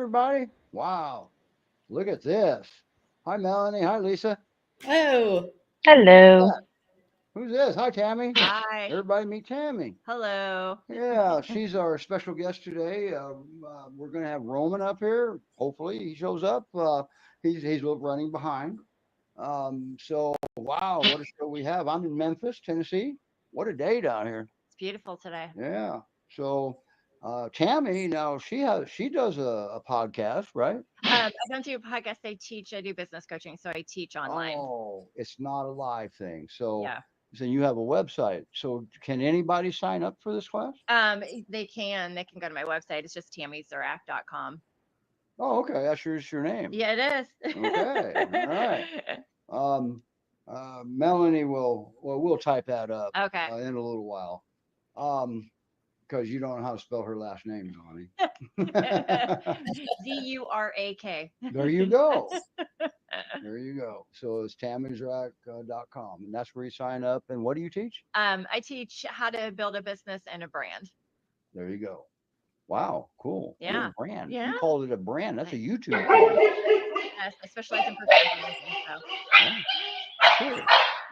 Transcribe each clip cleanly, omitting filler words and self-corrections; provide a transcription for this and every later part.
everybody. Wow. Look at this. Hi, Melanie. Hi, Lisa. Oh. Hello. Who's this? Hi, Tammy. Hi. Everybody meet Tammy. Hello. Yeah, she's our special guest today. We're going to have Roman up here. Hopefully he shows up. He's running behind. So, wow, what a show we have. I'm in Memphis, Tennessee. What a day down here. It's beautiful today. Yeah. So, Tammy, now she does a podcast, right? I don't do a podcast. I do business coaching, so I teach online. Oh, it's not a live thing. So, Yeah. so you have a website. So, can anybody sign up for this class? They can go to my website. It's just tammyzerac.com. Oh, okay. That's your name. Yeah, it is. Okay. All right. Melanie we'll type that up. Okay. In a little while. Because you don't know how to spell her last name, Melanie. Zurak. There you go. There you go. So it's tammyzerac.com, and that's where you sign up. And what do you teach? I teach how to build a business and a brand. There you go. Wow, cool. Yeah. A brand. Yeah. You called it a brand. That's a YouTube channel. Yes, I specialize in personal branding. So. Yeah. Cool.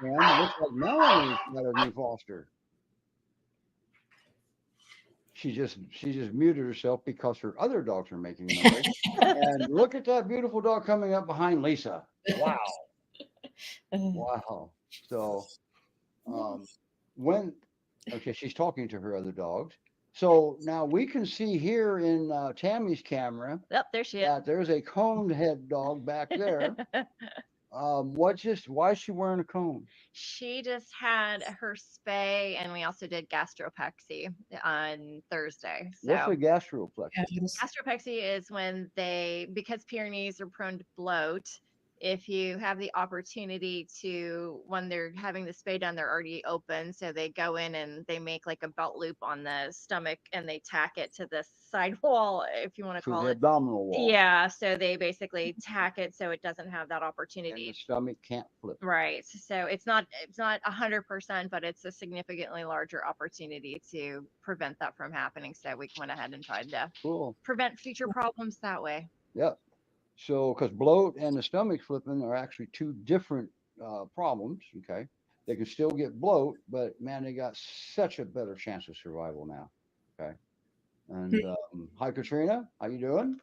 And it looks like Melanie's got a new foster. She just muted herself because her other dogs are making noise. And look at that beautiful dog coming up behind Lisa. Wow. Wow. So she's talking to her other dogs. So now we can see here in Tammy's camera. Yep, there she is. That there's a coned head dog back there. Why is she wearing a cone? She just had her spay, and we also did gastropexy on Thursday. So What's a gastroplex? Gastropexy is when because Pyrenees are prone to bloat, if you have the opportunity to, when they're having the spay done, they're already open. So they go in and they make like a belt loop on the stomach and they tack it to the side wall, if you want to call the it. abdominal wall. Yeah. So they basically tack it so it doesn't have that opportunity. And the stomach can't flip. Right. So it's not 100%, but it's a significantly larger opportunity to prevent that from happening. So we went ahead and tried to prevent future problems that way. Yep. So, because bloat and the stomach flipping are actually two different problems. Okay, they can still get bloat, but man, they got such a better chance of survival now. Okay, and hi Katrina, how you doing?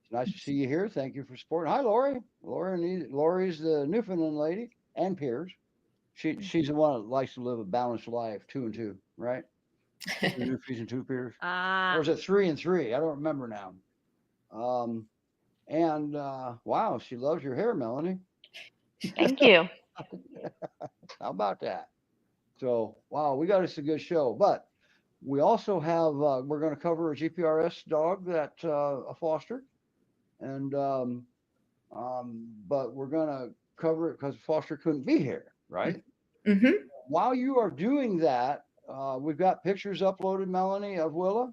It's nice to see you here. Thank you for supporting. Hi Lori. Lori's the Newfoundland lady and Piers. She's the one that likes to live a balanced life, 2 and 2, right? 2 Newfies and 2 Piers. Or is it 3 and 3? I don't remember now. And wow, she loves your hair, Melanie. Thank you. How about that? So, wow, we got us a good show. But we also have, we're going to cover a GPRS dog that a foster. And, but we're going to cover it because Foster couldn't be here, right? Mm-hmm. While you are doing that, we've got pictures uploaded, Melanie, of Willa.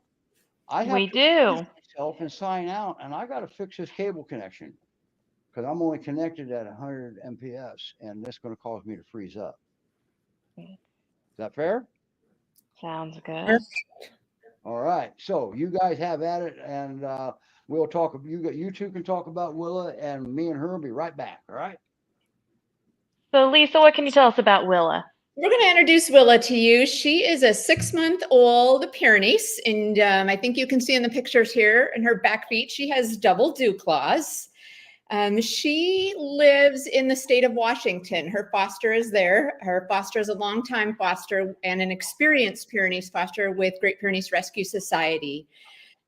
We do. Myself and sign out, and I got to fix this cable connection because I'm only connected at 100 MPS, and that's going to cause me to freeze up. Is that fair? Sounds good. All right, so you guys have at it, and we'll talk. You two can talk about Willa, and me and her will be right back. All right. So, Lisa, what can you tell us about Willa? We're going to introduce Willa to you. She is a 6-month-old Pyrenees, and I think you can see in the pictures here in her back feet, she has double dew claws. She lives in the state of Washington. Her foster is there. Her foster is a longtime foster and an experienced Pyrenees foster with Great Pyrenees Rescue Society.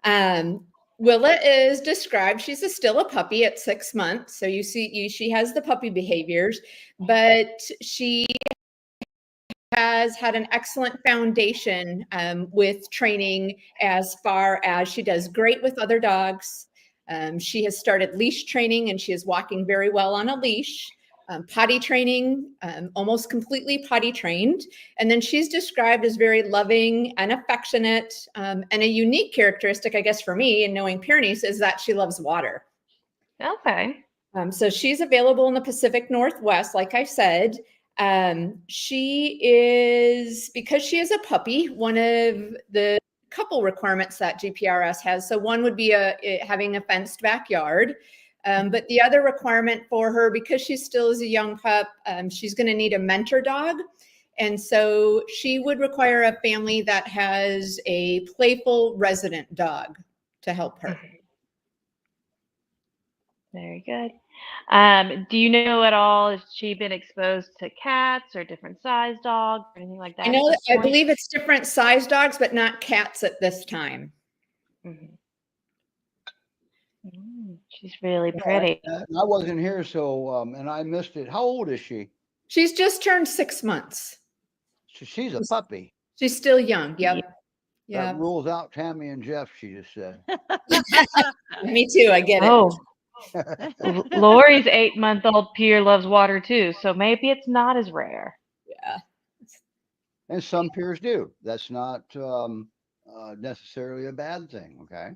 Willa is described, she's still a puppy at 6 months. So you see, she has the puppy behaviors, but she has had an excellent foundation with training as far as she does great with other dogs. She has started leash training and she is walking very well on a leash. Potty training, almost completely potty trained. And then she's described as very loving and affectionate. And a unique characteristic, I guess, for me in knowing Pyrenees is that she loves water. Okay. So she's available in the Pacific Northwest, like I said. She is, because she is a puppy, one of the couple requirements that GPRS has. So one would be having a fenced backyard. But the other requirement for her, because she still is a young pup, she's going to need a mentor dog. And so she would require a family that has a playful resident dog to help her. Very good. Do you know at all if she's been exposed to cats or different size dogs or anything like that? I know, I believe it's different size dogs, but not cats at this time. She's really pretty. I wasn't here, so and I missed it. How old is she? She's just turned 6 months. She's a puppy. She's still young. Yep. Yeah. That rules out Tammy and Jeff, she just said. Me too. I get it. Oh, Lori's 8-month-old Pier loves water too, so maybe it's not as rare. Yeah. And some peers do. That's not necessarily a bad thing. Okay.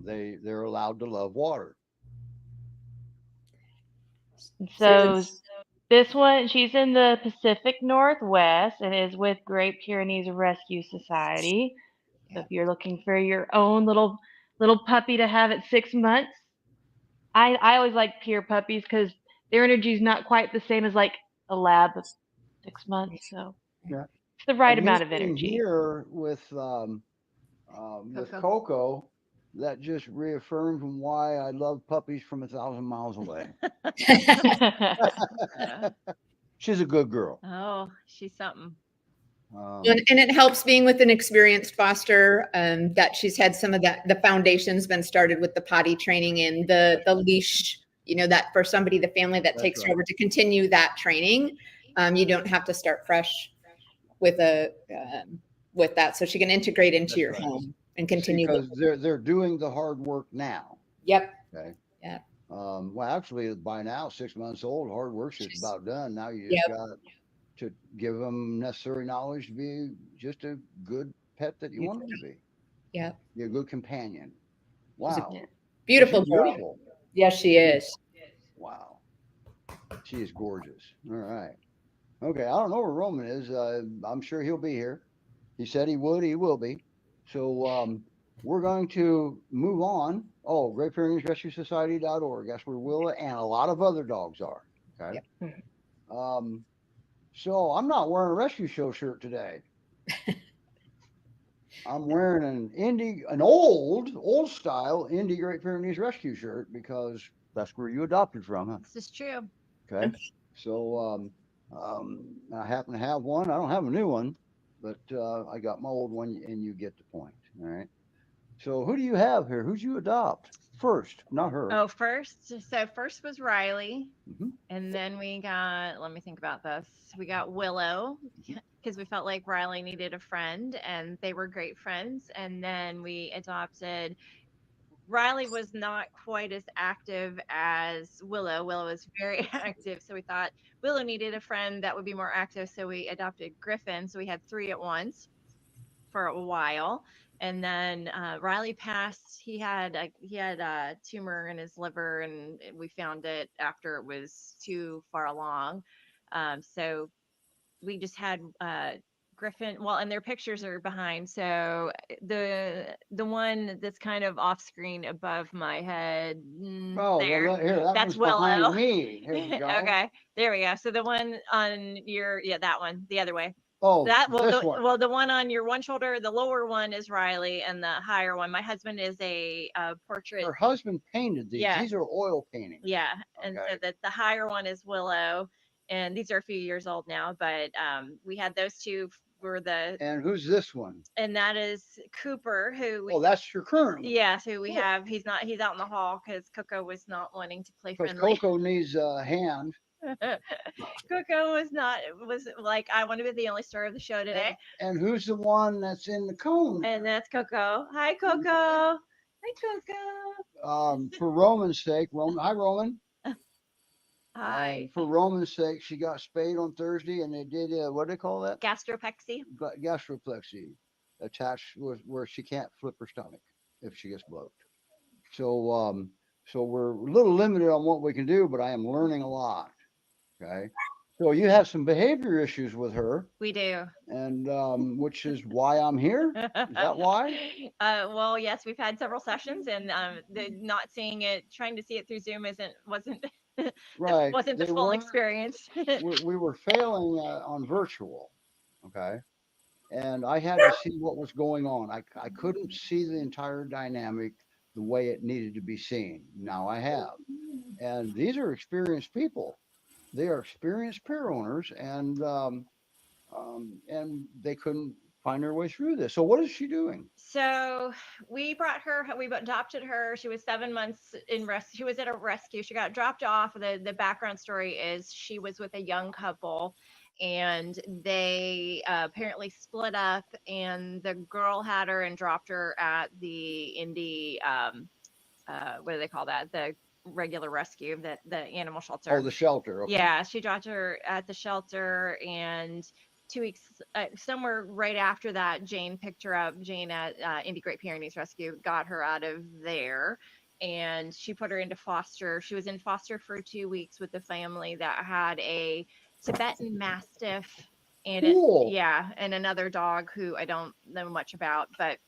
They're allowed to love water. So this one, she's in the Pacific Northwest and is with Great Pyrenees Rescue Society. So if you're looking for your own little puppy to have at 6 months, I always like Pier puppies because their energy is not quite the same as like a lab of 6 months. So yeah, it's the right amount of energy. Here with Coco, that just reaffirmed why I love puppies from 1,000 miles away. She's a good girl. Oh, she's something. And it helps being with an experienced foster, that she's had some of the foundation's been started with the potty training and the leash, that for somebody, the family that takes her over to continue that training. You don't have to start fresh with with that. So she can integrate into your home and continue. Because they're doing the hard work now. Yep. Okay. Yeah. Well, actually, by now, 6 months old, hard work's just about done. Now you just got to give them necessary knowledge to be just a good pet that you want them to be. Yeah. Be a good companion. Wow. Beautiful. Beautiful. Yes, she is. Wow. She is gorgeous. All right. Okay. I don't know where Roman is. I'm sure he'll be here. He said he would. He will be. So we're going to move on. Oh, Great Pyrenees Rescue Society.org. That's where Willa and a lot of other dogs are. Okay. Yep. So I'm not wearing a rescue show shirt today. I'm wearing an old style Indy Great Pyrenees Rescue shirt because that's where you adopted from, huh? This is true. Okay. So I happen to have one. I don't have a new one, but I got my old one, and you get the point. All right. So who do you have here? Who'd you adopt first? Not her. Oh, first. So first was Riley. And then we got, let me think about this. We got Willow because we felt like Riley needed a friend and they were great friends. And then we adopted, Riley was not quite as active as Willow. Willow was very active. So we thought Willow needed a friend that would be more active. So we adopted Griffin. So we had 3 at once for a while. And then Riley passed. He had a tumor in his liver, and we found it after it was too far along. So we just had Griffin. Well, and their pictures are behind. So the one that's kind of off screen above my head. There. Well, here, that's Willow. Behind me. Here we go. Okay, there we go. So the one on that one, the other way. Oh, the one on your one shoulder, the lower one is Riley, and the higher one, my husband is a portrait. Her husband painted these. Yeah. These are oil paintings. Yeah, and so the higher one is Willow, and these are a few years old now, but we had those two were the. And who's this one? And that is Cooper, who. Oh, that's your current one. Yes, who we have. He's out in the hall because Coco was not wanting to play friendly. Because Coco needs a hand. Coco was like, I want to be the only star of the show today. And who's the one that's in the cone? And that's Coco. Hi, Coco. Hi, Coco. For Roman's sake, hi, Roman. Hi. For Roman's sake, she got spayed on Thursday, and they did what do they call that? Gastroplexy. Gastroplexy, attached where she can't flip her stomach if she gets bloated. So we're a little limited on what we can do, but I am learning a lot. Okay. So you have some behavior issues with her, We do. and which is why I'm here. Is that why? Well, yes, we've had several sessions, and the not seeing it, trying to see it through Zoom wasn't Right. wasn't the They full weren't. experience. We were failing on virtual. Okay. And I had to see what was going on. I couldn't see the entire dynamic the way it needed to be seen. Now I have. And these are experienced people. They are experienced peer owners, and they couldn't find their way through this. So what is she doing? So we adopted her. She was 7 months in rescue. She was at a rescue. She got dropped off. The background story is she was with a young couple, and they apparently split up, and the girl had her and dropped her at the Indy, what do they call that? The regular rescue, the animal shelter. Oh, the shelter. Okay. Yeah, she dropped her at the shelter, and 2 weeks, somewhere right after that, Jane picked her up. Jane at Indy Great Pyrenees Rescue got her out of there, and she put her into foster. She was in foster for 2 weeks with a family that had a Tibetan Mastiff and Cool. and another dog who I don't know much about, but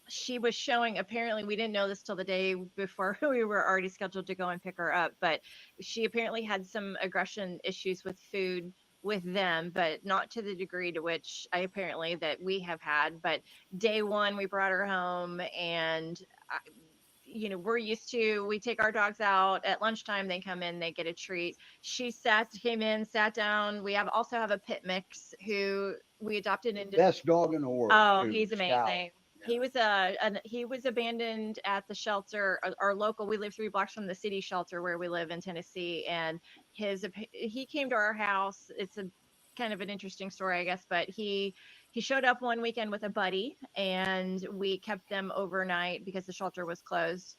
she was showing, apparently we didn't know this till the day before we were already scheduled to go and pick her up, but she apparently had some aggression issues with food with them, but not to the degree to which I apparently that we have had. But day one we brought her home, and we're used to, we take our dogs out at lunchtime, they come in, they get a treat. She came in, sat down. We also have a pit mix who we adopted into. Best dog in the world. Oh, Dude, he's Scout. amazing. He was he was abandoned at the shelter, our local. We live 3 blocks from the city shelter where we live in Tennessee, and he came to our house. It's a kind of an interesting story, I guess, but he showed up one weekend with a buddy, and we kept them overnight because the shelter was closed.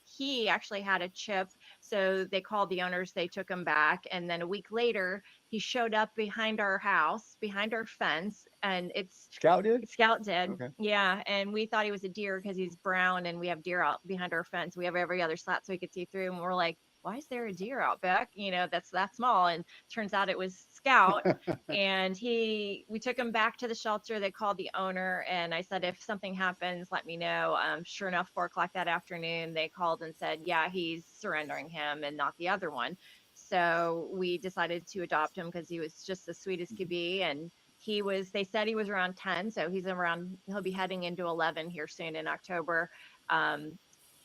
He actually had a chip, so they called the owners. They took him back, and then a week later, he showed up behind our house, behind our fence, and Scout did? Scout did. Okay. Yeah. And we thought he was a deer because he's brown, and we have deer out behind our fence. We have every other slat so we could see through. And we're like, why is there a deer out back? That's that small. And turns out it was Scout. And we took him back to the shelter. They called the owner, and I said, if something happens, let me know. Sure enough, 4 o'clock that afternoon, they called and said, yeah, he's surrendering him and not the other one. So we decided to adopt him because he was just as sweet as could be. And they said he was around 10. So he'll be heading into 11 here soon in October.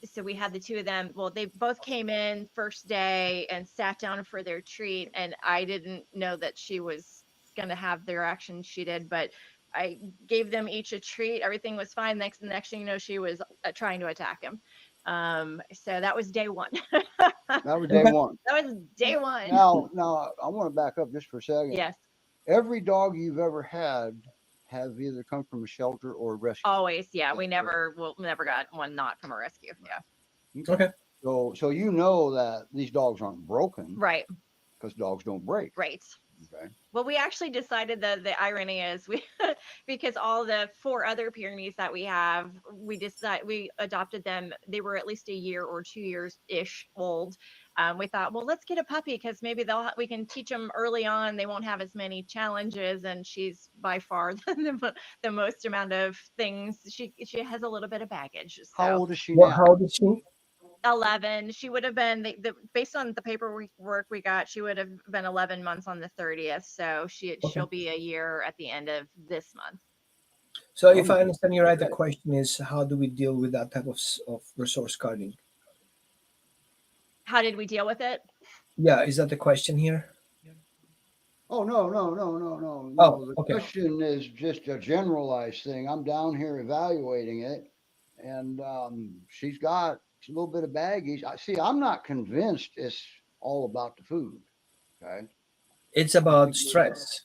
So we had the two of them. Well, they both came in first day and sat down for their treat. And I didn't know that she was going to have the reaction she did, but I gave them each a treat. Everything was fine. The next thing you know, she was trying to attack him. So that was day one. That was day one. That was day one. Now, I want to back up just for a second. Yes. Every dog you've ever had have either come from a shelter or a rescue. Always. Yeah. We'll never got one not from a rescue. Yeah. Okay. So that these dogs aren't broken. Right. Because dogs don't break. Right. Okay. Well, we actually decided that the irony is because all the 4 other Pyrenees that we have, we adopted them. They were at least a year or 2 years ish old. We thought, well, let's get a puppy because maybe we can teach them early on. They won't have as many challenges, and she's by far the most amount of things. She has a little bit of baggage. So. How old is she Well, now? how old is she? 11. She would have been based on the paperwork we got, she would have been 11 months on the 30th. So she'll be a year at the end of this month. So if I understand you right, the question is, how do we deal with that type of resource guarding? How did we deal with it? Yeah, is that the question here? Oh, no. Oh, the okay. question is just a generalized thing. I'm down here evaluating it, and she's got a little bit of baggage. I'm not convinced it's all about the food. Okay. It's about stress.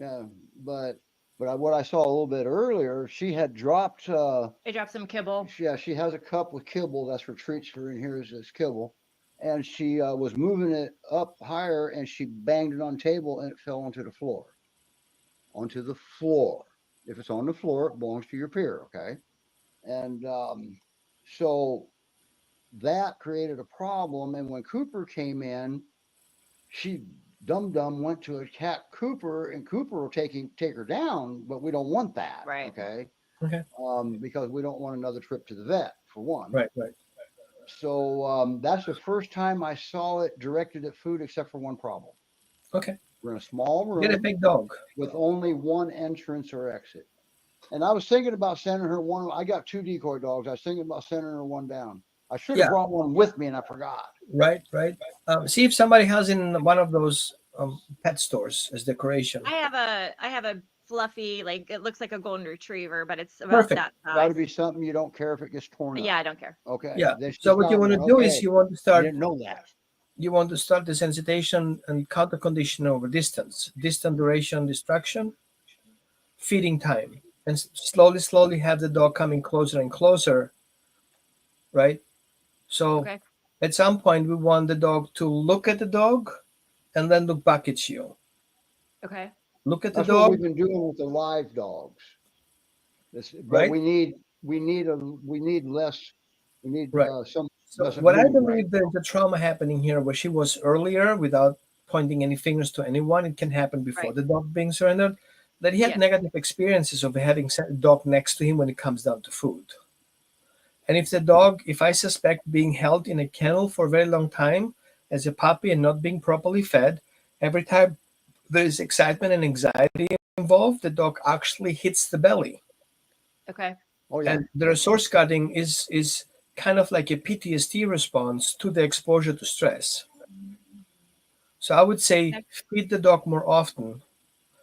Yeah, but what I saw a little bit earlier, she had dropped. I dropped some kibble. Yeah, she has a cup with kibble. That's for treats for in here is this kibble, and she was moving it up higher, and she banged it on the table, and it fell onto the floor. Onto the floor. If it's on the floor, it belongs to your peer. Okay, and so that created a problem. And when Cooper came in, she Dum Dum went to attack Cooper, and Cooper will take her down, but we don't want that. Right. Okay. Okay. Because we don't want another trip to the vet for one. Right. Right. So that's the first time I saw it directed at food, except for one problem. Okay. We're in a small Get a room big dog. with only one entrance or exit. And I was thinking about sending her one. I got 2 decoy dogs. I was thinking about sending her one down. I should have Yeah. brought one with me, and I forgot. Right. Right. See if somebody has in one of those pet stores as decoration. I have a fluffy, like it looks like a golden retriever, but it's about Perfect. that Got to size. be something you don't care if it gets torn up. Yeah, I don't care. Okay. Yeah. Then she's So what you got want to one. do Okay. is you want to I start. didn't know that. You want to start the sensitization and counter condition over distance, duration, distraction, feeding time, and slowly have the dog coming closer and closer, right? So Okay. at some point we want the dog to look at the dog and then look back at you. Okay. Look at the That's what dog, we've been doing with the live dogs. But right? we need less. We need Right. some So doesn't what I move right. believe there's a trauma happening here where she was earlier without pointing any fingers to anyone. It can happen before Right. the dog being surrendered. That he had Yes. negative experiences of having a dog next to him when it comes down to food. And if the dog, if I suspect being held in a kennel for a very long time as a puppy and not being properly fed, every time there is excitement and anxiety involved, the dog actually hits the belly. Okay. Oh yeah. And the resource cutting is kind of like a PTSD response to the exposure to stress. So I would say Okay. feed the dog more often,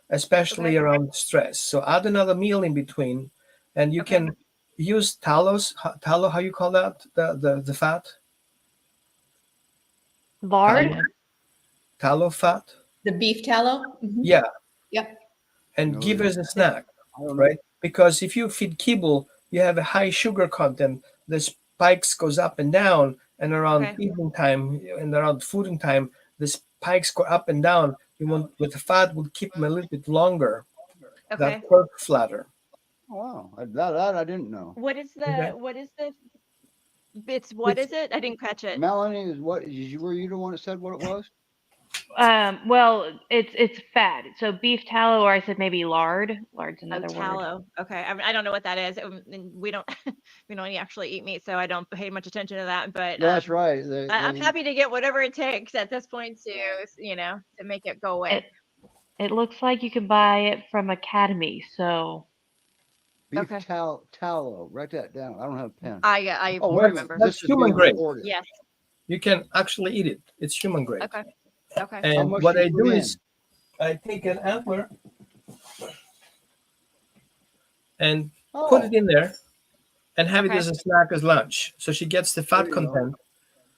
especially Okay. around stress. So add another meal in between, and you Okay. can use tallow. How you call that? The fat? Lard? Tallow fat. The beef tallow. Mhm. Yeah, Yep. and No, give her as a snack, I don't know. right? Because if you feed kibble, you have a high sugar content. The spikes goes up and down, and around Okay. evening time and around fooding time, the spikes go up and down. You want with the fat would keep them a little bit longer. Okay. That work flatter. Oh, wow. That I didn't know. What is Okay. the it's what It's is it? I didn't catch it. Melanie is what? Were you the one that said what it was? Well, it's fat. So beef tallow, or I said maybe lard. Lard's Oh, another word. tallow. Okay. I don't know what that is. And we don't we don't actually eat meat, so I don't pay much attention to that. But That's right. I'm happy to get whatever it takes at this point to make it go away. It looks like you can buy it from Academy. So beef Okay. tallow. Write that down. I don't have a pen. I Oh, wait a minute. remember. That's This is human being grade. recorded. Yes. You can actually eat it. It's human grade. Okay. Okay. How And much what do you I put do in? is I take an antler and put it Oh, in there and have it Okay. as a snack as lunch. So she gets the there fat you go. content.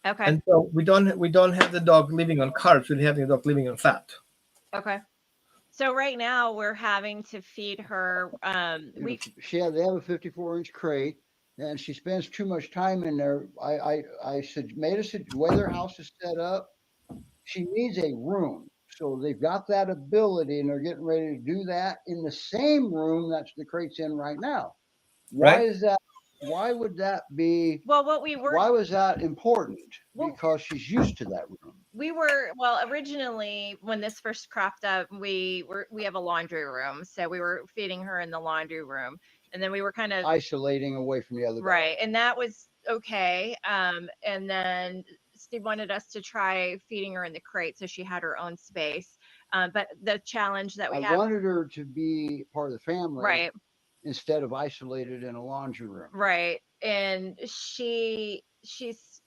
Okay. And so we don't have the dog living on carbs, we're having the dog living on fat. Okay. So right now we're having to feed her we They have a 54-inch crate, and she spends too much time in there. The way their house is set up, she needs a room. So they've got that ability, and they're getting ready to do that in the same room that's the crate's in right now. Why Right? is that? Why would that be? well what we were Why was that important? well, Because she's used to that room. originally when this first cropped up, we have a laundry room, so we were feeding her in the laundry room, and then we were kind of Isolating away from the other dog. right, and that was okay. And then Steve wanted us to try feeding her in the crate so she had her own space. But the challenge that we I have, wanted her to be part of the family right, instead of isolated in a laundry room. right, and she's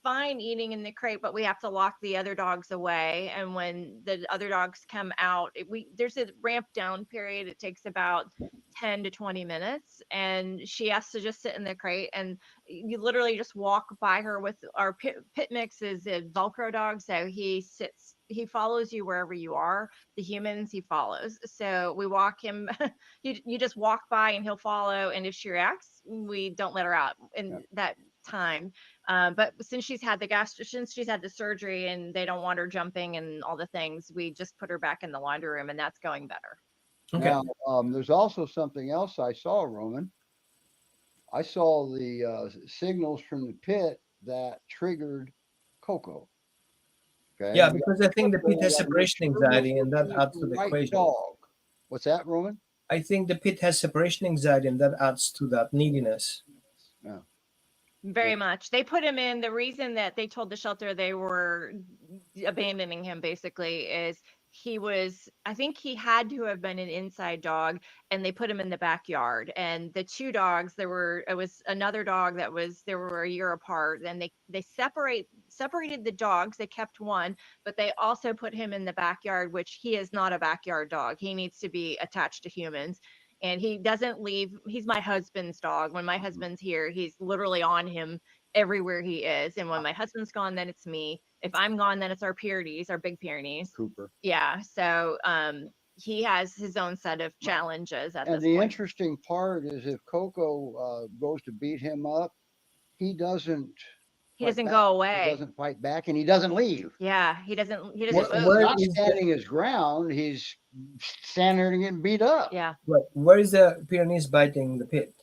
fine eating in the crate, but we have to lock the other dogs away. And when the other dogs come out, there's a ramp down period. It takes about 10 to 20 minutes, and she has to just sit in the crate, and you literally just walk by her with our pit mix is a Velcro dog, so he follows you wherever you are. The humans he follows, so we walk him. You just walk by and he'll follow, and if she reacts, we don't let her out in Yep. that time. But since she's had the surgery and they don't want her jumping and all the things, we just put her back in the laundry room, and that's going better. Okay. Now, there's also something else I saw, Roman. I saw the signals from the pit that triggered Coco. Okay. Yeah, You because I think the gotta pit has make separation sure anxiety, you're and that getting adds to the right equation. dog. What's that, Roman? I think the pit has separation anxiety, and that adds to that neediness. Yeah. Very much. They put him in. The reason that they told the shelter they were abandoning him basically is I think he had to have been an inside dog, and they put him in the backyard. And the two dogs, it was another dog they were a year apart, and they separated the dogs. They kept one, but they also put him in the backyard, which he is not a backyard dog. He needs to be attached to humans. And he doesn't leave. He's my husband's dog. When my husband's here, he's literally on him everywhere he is. And when my husband's gone, then it's me. If I'm gone, then it's our Pyrenees, our big Pyrenees. Cooper. Yeah. So he has his own set of challenges at And this the point. interesting part is if Coco goes to beat him up, he doesn't. He fight doesn't back. go He away. doesn't fight back, and he doesn't leave. Yeah, he doesn't He's move. not standing his ground. He's standing there and getting beat up. Yeah. Where is the Pyrenees biting the pit?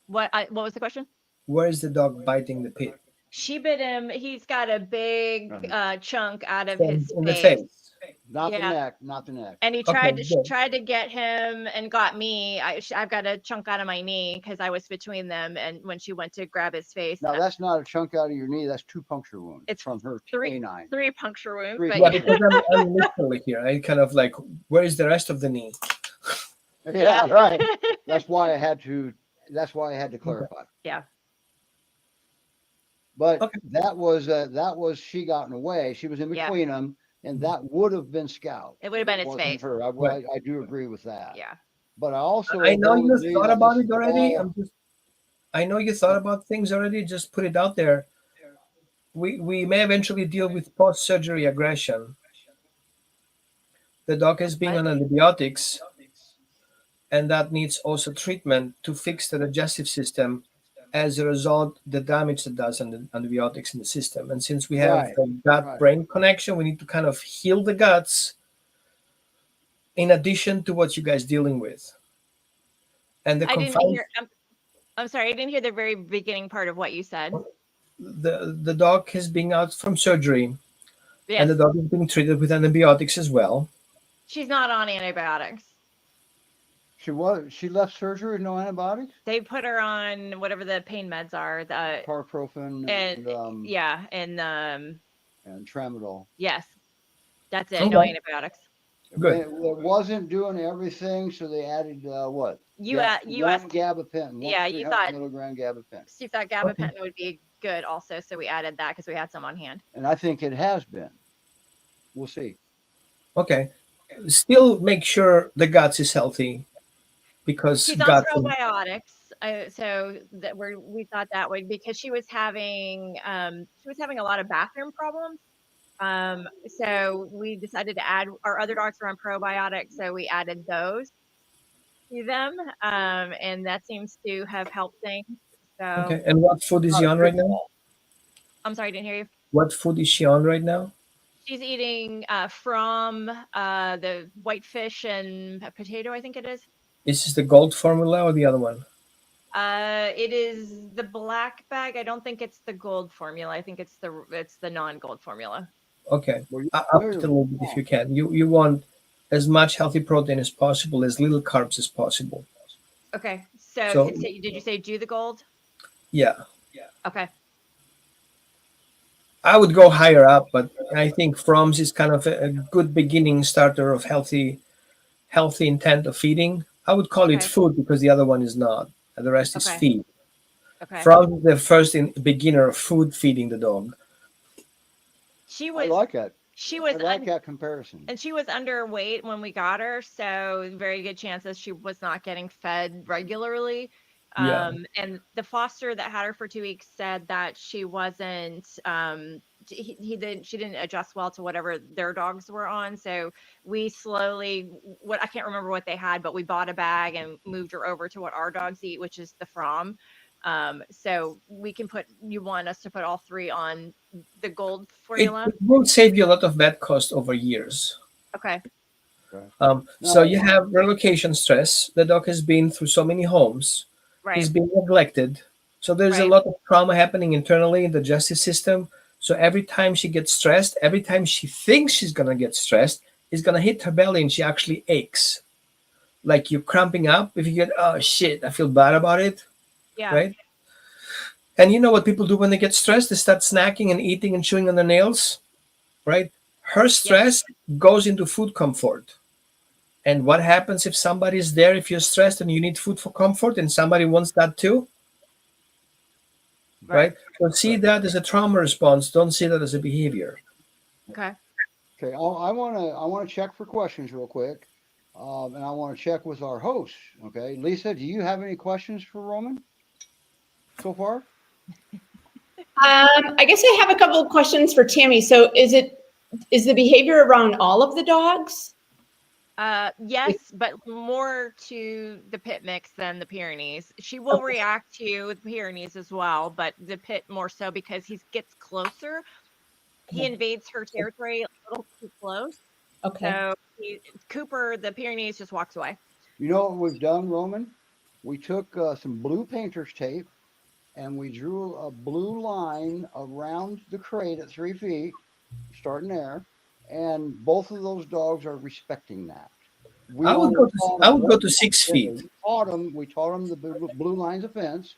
What was the question? Where is the dog biting the pit? She bit him. He's got a big chunk out of So his in the face. face. Not the Yeah. neck. Not the neck. And he Okay, she good. tried to get him and got me. I've got a chunk out of my knee because I was between them. And when she went to grab his face, Now that's not a chunk out of your knee. That's 2 puncture wounds. It's from her three- canine. 3 puncture wounds. Three But Yeah, yeah. because I'm literally here. I kind of like, where is the rest of the knee? Yeah, right. That's why I had to. That's why I had to clarify. Yeah. But Okay. that was she got in the way. She was in Yeah. between them, and that would have been Scout. It would have been It its wasn't face. her. I Right. do agree with that. Yeah. But I also I know you believe thought that about this it is already. all- I know you thought about things already. Just put it out there. We may eventually deal with post-surgery aggression. The dog is being on antibiotics, and that needs also treatment to fix the digestive system. As a result, the damage that does on the antibiotics in the system. And since we have Right, the gut-brain connection, we need to kind of heal the guts in addition to what you guys dealing with. And the I didn't confound hear. I'm sorry. I didn't hear the very beginning part of what you said. the dog is being out from surgery, Yes. and the dog is being treated with antibiotics as well. She's not on antibiotics. She left surgery with no antibiotics, They put her on whatever the pain meds are. The carprofen, and and tramadol. yes, that's it. No Okay. antibiotics. Good. It wasn't doing everything, so they added what? You One asked. gabapentin. Yeah, you thought- milligram gabapentin, See if that gabapentin would be good also, so we added that because we had some on hand. and I think it has been. We'll see. Okay. Still make sure the guts is healthy, because She's on guts. probiotics, so that we thought that would, because she was having a lot of bathroom problems. So we decided to add, our other dogs are on probiotics, so we added those to them, and that seems to have helped things. So Okay. And what food is she on right now? I'm sorry, I didn't hear you. What food is she on right now? She's eating from the whitefish and potato, I think it is. Is this the gold formula or the other one? It is the black bag. I don't think it's the gold formula. I think it's the non-gold formula. Okay. Well, Up it a little bit if you can. You want as much healthy protein as possible, as little carbs as possible. Okay. So, So- did you say do the gold? Yeah. Okay. I would go higher up, but I think Fromm's is kind of a good beginning starter of healthy intent of feeding. I would call it Okay. food because the other one is not. And the rest is Okay. feed. Okay. Fromm's is the first beginner of food feeding the dog. She I was like that. she I was like that comparison. and she was underweight when we got her, so very good chances she was not getting fed regularly. Yeah. And the foster that had her for 2 weeks said that she wasn't she didn't adjust well to whatever their dogs were on. So we slowly, I can't remember what they had, but we bought a bag and moved her over to what our dogs eat, which is the Fromm. So you want us to put all 3 on the gold formula? It will save you a lot of vet cost over years. Okay. So you have relocation stress. The dog has been through so many homes. Right. He's been neglected. So there's a Right. lot of trauma happening internally in the justice system. So every time she gets stressed, every time she thinks she's going to get stressed, it's going to hit her belly and she actually aches. Like you're cramping up. If you get, oh shit, I feel bad about it, Yeah. right? And you know what people do when they get stressed? They start snacking and eating and chewing on their nails, right? Her stress goes into food comfort. And what happens if somebody's there, if you're stressed and you need food for comfort and somebody wants that too, right? So see that as a trauma response. Don't see that as a behavior. Okay. Okay, I want to check for questions real quick, and I want to check with our host. Okay, Lisa, do you have any questions for Roman so far? I guess I have a couple of questions for Tammy. So is the behavior around all of the dogs? Yes, but more to the pit mix than the Pyrenees. She will react to the Pyrenees as well, but the pit more so because he gets closer. He invades her territory a little too close. Okay. So Cooper, the Pyrenees, just walks away. You know what we've done, Roman? We took some blue painter's tape and we drew a blue line around the crate at 3 feet, starting there, and both of those dogs are respecting that. I would go to 6 feet. We taught them the blue lines of fence,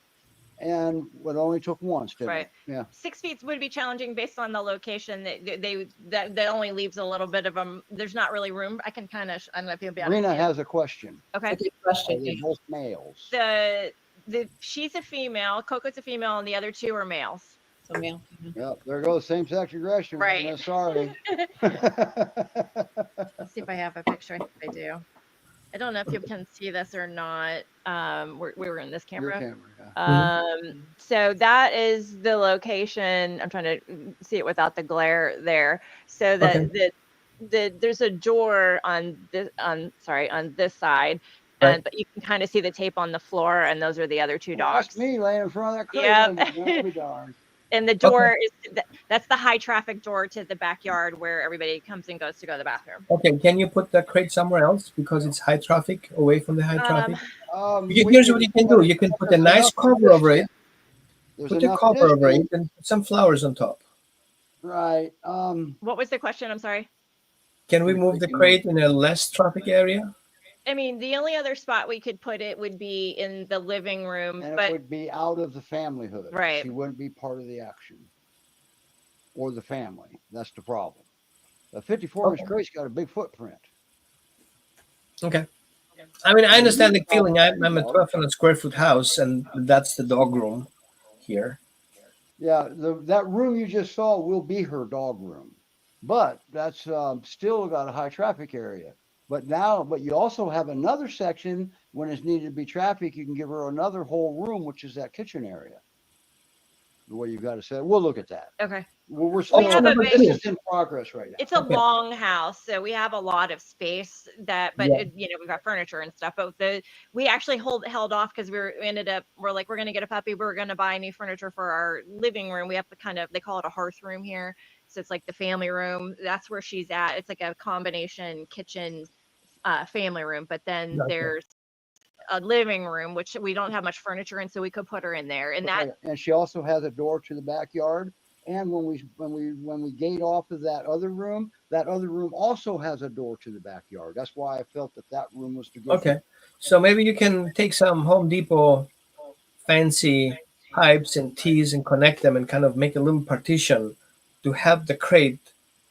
and it only took once, didn't Right. it? Yeah. 6 feet would be challenging based on the location. That only leaves a little bit of them. There's not really room. I can kind of. I don't know if you'll be able to Rena see it. has a question. Okay. Good Are question. they both males? She's a female. Coco's a female, and the other two are males. So male. Yep, there goes same-sex aggression. Right. Rena, sorry. Let's see if I have a picture. I think I do. I don't know if you can see this or not. We were in this Your camera. camera, yeah. So that is the location. I'm trying to see it without the glare there. So that there's a door on this side. Right. But you can kind of see the tape on the floor, and those are the other two dogs. That's me laying in front of that crate. Yep. I'll be darned. And the door that's the high traffic door to the backyard where everybody comes and goes to go to the bathroom. Okay, can you put the crate somewhere else because it's high traffic, away from the high traffic? We Here's can what you can do. You can put a nice cover over it. Put your cover over it and put some flowers on top. Right. What was the question? I'm sorry. Can we move the crate in a less traffic area? I mean, the only other spot we could put it would be in the living room, And but it would be out of the familyhood. Right. She wouldn't be part of the action or the family. That's the problem. The 54-inch crate's got a big footprint. Okay. I mean, I understand the feeling. I'm a 1,200 square foot house, and that's the dog room here. Yeah, that room you just saw will be her dog room, but that's still got a high traffic area. But you also have another section when it's needed to be traffic. You can give her another whole room, which is that kitchen area. The way you got to say it. We'll look at that. okay. We're still this is in progress right now. It's a long house, so we have a lot of space we've got furniture and stuff. But we actually held off because we're going to get a puppy. We're going to buy new furniture for our living room. We have to they call it a hearth room here. So it's like the family room. That's where she's at. It's like a combination kitchen, family room. But then there's a living room, which we don't have much furniture in, so we could put her in there. And and she also has a door to the backyard. And when we gate off of that other room also has a door to the backyard. That's why I felt that room was to go. Okay, so maybe you can take some Home Depot fancy pipes and tees and connect them and kind of make a little partition to have the crate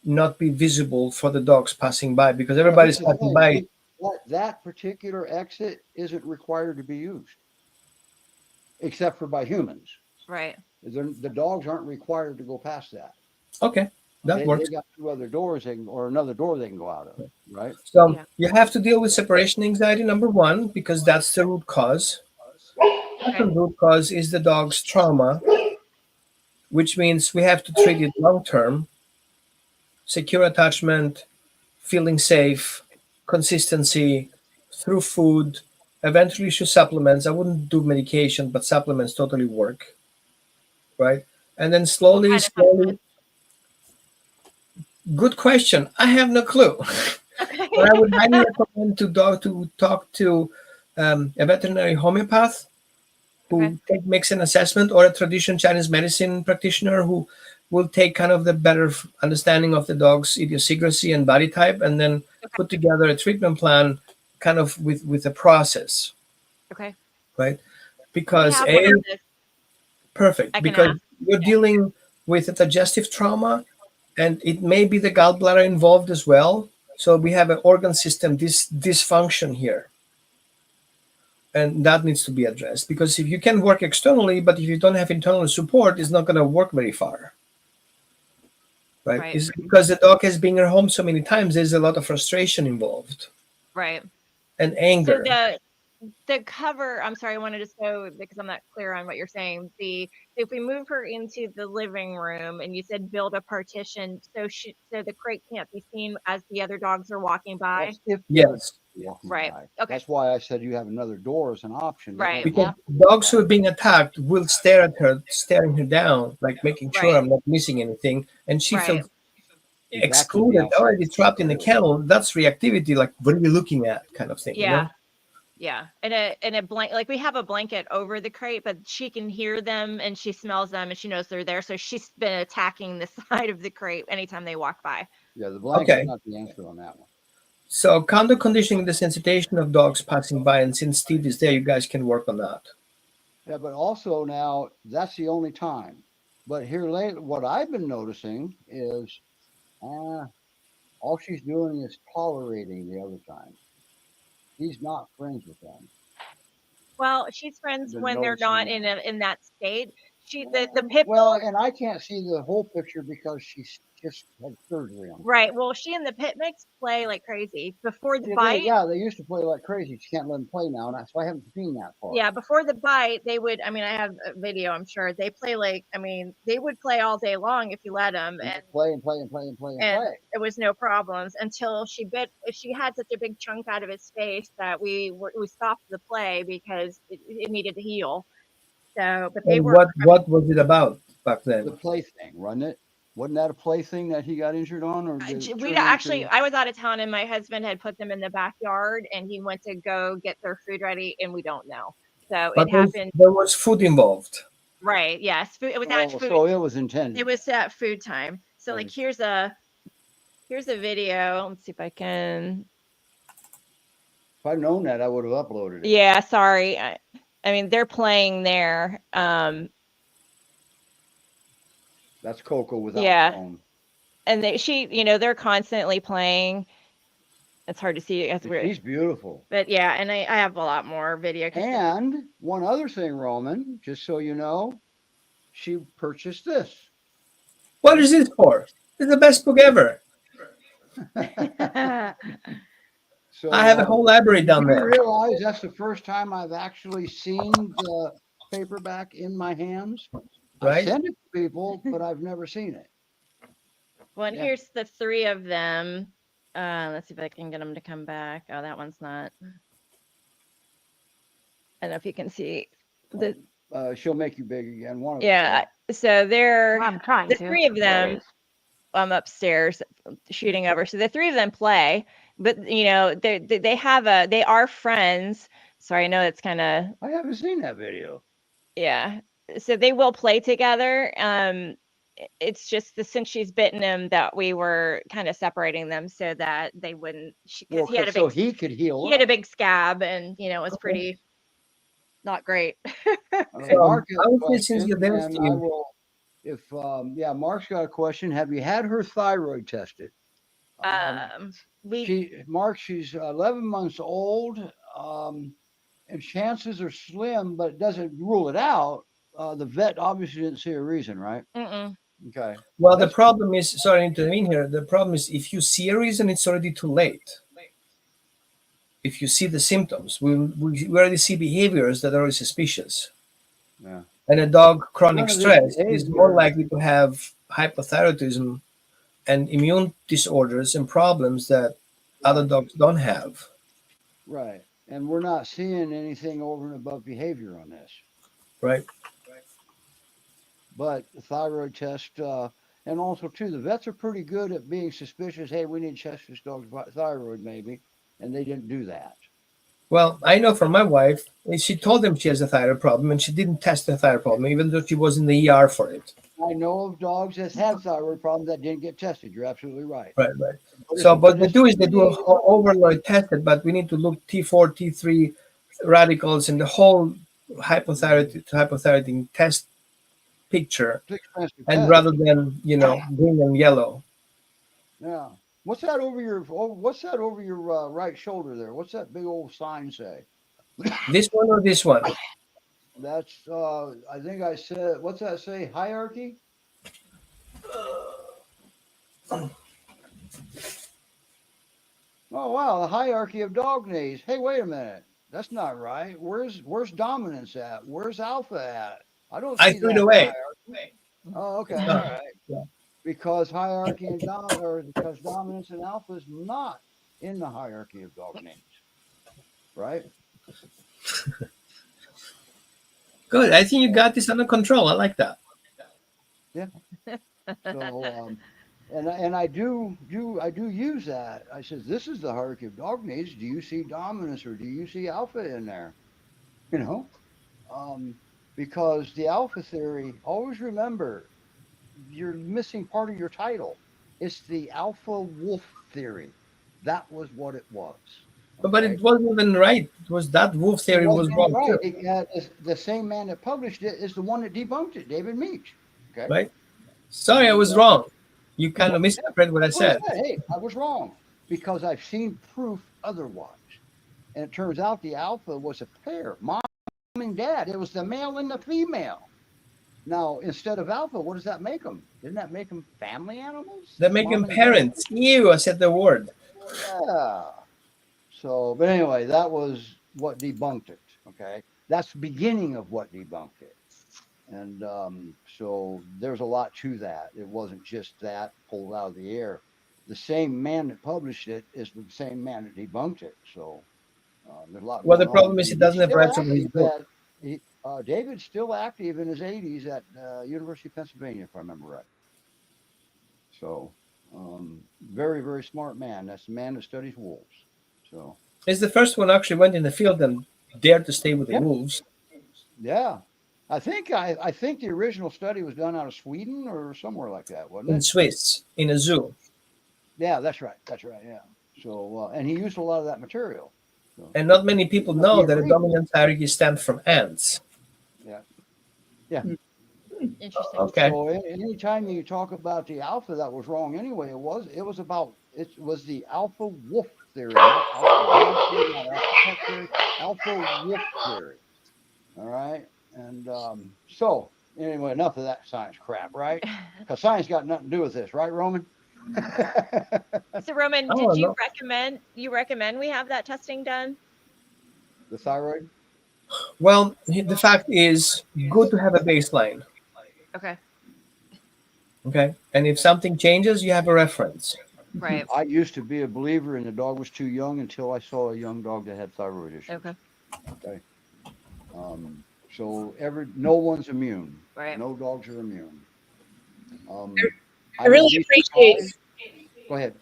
not be visible for the dogs passing by, because everybody's passing by. That particular exit isn't required to be used, except for by humans. right. The dogs aren't required to go past that. Okay, that works. They got two other doors or another door they can go out of, right? So you have to deal with separation anxiety, number one, because that's the root cause. Second root cause is the dog's trauma, which means we have to treat it long term. Secure attachment, feeling safe, consistency through food, eventually through supplements. I wouldn't do medication, but supplements totally work. Right? And then slowly. Good question. I have no clue. But I would highly recommend to talk to a veterinary homeopath who makes an assessment, or a traditional Chinese medicine practitioner who we'll take kind of the better understanding of the dog's idiosyncrasy and body type, and then put together a treatment plan, kind of with a process, Okay. right? We Because have one of this. perfect, I can because ask. you're dealing with a digestive trauma, and it may be the gallbladder involved as well. So we have an organ system dysfunction here, and that needs to be addressed. Because if you can work externally, but if you don't have internal support, it's not going to work very far. Right? Right. It's because the dog has been at home so many times. There's a lot of frustration involved Right. and So anger. the cover, I'm sorry, I wanted to go because I'm not clear on what you're saying. If we move her into the living room and you said build a partition so the crate can't be seen as the other dogs are walking by. That's if Yes, walking Right. by. Okay. That's why I said you have another door as an option. They Right. don't because have to dogs do who are being attacked will stare at her, staring her down, like making sure Right. I'm not missing anything, and she Right. feels that. Exactly. excluded, already trapped in the kennel. That's reactivity. Like, what are you looking at? Kind of thing. You Yeah. know? Yeah. And a blanket, like we have a blanket over the crate, but she can hear them and she smells them and she knows they're there. So she's been attacking the side of the crate anytime they walk by. Yeah, the blanket's Okay. not the answer on that one. So counter conditioning, desensitization of dogs passing by, and since Steve is there, you guys can work on that. Yeah, but also now that's the only time. But here lately, what I've been noticing is all she's doing is tolerating the other time. She's not friends with them. Well, she's friends Been when they're not noticing in that state. The pit Well, bull, and I can't see the whole picture because she's just had surgery on. right. Well, she and the pit mix play like crazy before the Yeah, bite. they used to play like crazy. She can't let them play now, so I haven't seen that part. Yeah, before the bite, they would. I mean, I have a video. I'm sure they play like. I mean, they would play all day long if you let them, And and play and play and play and play and and play. there was no problems until she bit. She had such a big chunk out of his face that we stopped the play because it needed to heal. So, but they And were. what was it about back The then? plaything, wasn't it? Wasn't that a plaything that he got injured on, or did it We turn actually, into- I was out of town and my husband had put them in the backyard and he went to go get their food ready and we don't know. So But it happened. there was food involved. Right. Yes. It was Oh, at food. so it was intended. It was at food time. So like Right. here's a video. Let's see if I can. If I'd known that, I would have uploaded it. Yeah, sorry. I mean they're playing there. That's Coco without Yeah. the phone. And they're constantly playing. It's hard to see. It's weird. She's beautiful. But yeah, and I have a lot more video. And one other thing, Roman, just so you know, she purchased this. What is this for? It's the best book ever. So I have a whole library down you there. realize that's the first time I've actually seen the paperback in my hands. I Right? send it to people, but I've never seen it. Well, and Yeah. here's the three of them. Let's see if I can get them to come back. Oh, that one's not. I don't know if you can see the. She'll make you big again. One of Yeah. So they're I'm trying the to. three of There it them. is. I'm upstairs shooting over. So the three of them play, but they are friends. Sorry, I know it's kind of I haven't seen that video. yeah. So they will play together. It's just since she's bitten him that we were kind of separating them so that they wouldn't. Well, Because he had a so big he could heal. he had a big scab and it was pretty not great. Mark has I a would say since question, you're there, and I Steve, will. If Mark's got a question. Have you had her thyroid tested? She's 11 months old, and chances are slim, but it doesn't rule it out. The vet obviously didn't see a reason, right? Mm-mm. Okay. well, the That's- problem is, sorry to intervene here. The problem is if you see a reason, it's already too late. If you see the symptoms, we already see behaviors that are suspicious. Yeah. And a dog chronic None of this stress is more behavior- likely to have hypothyroidism and immune disorders and problems that other dogs don't have. Right. And we're not seeing anything over and above behavior on this. Right? But the thyroid test, and also too, the vets are pretty good at being suspicious. Hey, we need to test this dog's thyroid, maybe, and they didn't do that. Well, I know from my wife, she told them she has a thyroid problem and she didn't test the thyroid problem, even though she was in the ER for it. I know of dogs that had thyroid problems that didn't get tested. You're absolutely right. Right. But So, it's- what they it's do is they do a really- overload tested, but we need to look T4, T3 radicals and the whole hypothyroid to hypothyroiding test picture, it's expensive and test. rather than green and yellow. Yeah. What's that over your right shoulder there? What's that big old sign say? This one or this one? That's I think I said, what's that say? Hierarchy? Oh wow, the hierarchy of dog names. Hey, wait a minute. That's not right. Where's dominance at? Where's alpha at? I don't I see threw it that away. hierarchy. Oh, okay, Oh, all right. yeah. Because hierarchy and because dominance and alpha is not in the hierarchy of dog names, right? Good. I think you got this under control. I like that. So and I do use that. I says this is the hierarchy of dog names. Do you see dominance or do you see alpha in there? You know, because the alpha theory. Always remember, you're missing part of your title. It's the alpha wolf theory. That was what it was. But Okay? it wasn't even right. It was that wolf It theory was wasn't wrong right. too. The same man that published it is the one that debunked it, David Meach. Okay. Right? Sorry, I was wrong. You kind of misinterpreted what I That's what said. Hey, I was wrong because I've seen proof otherwise. And it turns out the alpha was a pair, mom and dad. It was the male and the female. Now, instead of alpha, what does that make them? Didn't that make them family animals? They make Mom them and dad? parents. Ew, I said the word. Yeah. So, but anyway, that was what debunked it. Okay. That's the beginning of what debunked it. And so there's a lot to that. It wasn't just that pulled out of the air. The same man that published it is the same man that debunked it. So there's a lot. Well, the going on. problem is he doesn't have Still rights over his active book. David's still active in his 80s at University of Pennsylvania, if I remember right. So very, very smart man. That's the man that studies wolves. So He's the first one actually went in the field and dared to stay with the Yeah. wolves. yeah. I think the original study was done out of Sweden or somewhere like that, wasn't In it? Swiss, in a zoo. Yeah, that's right. Yeah. So and he used a lot of that material. So, And not many people But know he that a agreed. dominant hierarchy stems from ants. Interesting. Okay. So anytime you talk about the alpha, that was wrong anyway. It was the alpha wolf theory, not alpha dog theory, not alpha pet theory, alpha wolf theory. All right. And so anyway, enough of that science crap, right? Because science got nothing to do with this, right, Roman? So Roman, Oh, did you no. recommend we have that testing done? The thyroid. Well, the fact is, good to have a baseline. Okay. Okay. And if something changes, you have a reference. Right. I used to be a believer and the dog was too young until I saw a young dog that had thyroid issues. Okay. So no one's immune. Right. No dogs are immune. I really would be appreciate surprised- Go ahead.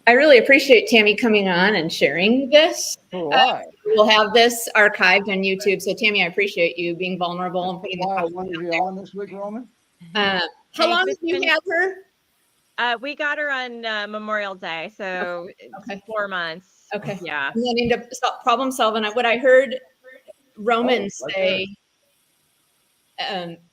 I really appreciate Tammy coming on and sharing this. So do I. We'll have this archived on YouTube. So Tammy, I appreciate you being vulnerable and putting Why I the wanted you on this week, Roman? how Hey, long have it's you been- had her? We got her on Memorial Day, so Okay. 4 months. Okay. Yeah. And then into problem solving. What I heard Roman right say,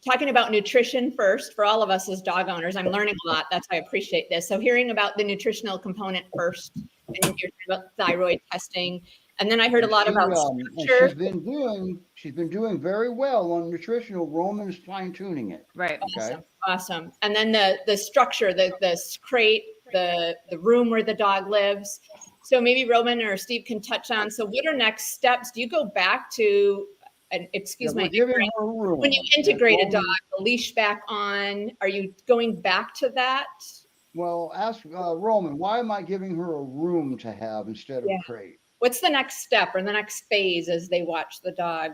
talking about nutrition first for all of us as dog owners, I'm learning a lot. That's why I appreciate this. So hearing about the nutritional component first, and you're talking about thyroid testing, and then I heard a lot about and structure. she's been doing very well on nutritional. Roman's fine tuning it. Right. Okay. Awesome. And then the structure, the crate, the room where the dog lives. So maybe Roman or Steve can touch on. So what are next steps? Do you go back to, excuse Yeah, my we're giving ignorance, her room. when you And integrate a Roman- dog, the leash back on, are you going back to that? Well, ask Roman, why am I giving her a room to have instead of Yeah. a crate? What's the next step or the next phase as they watch the dog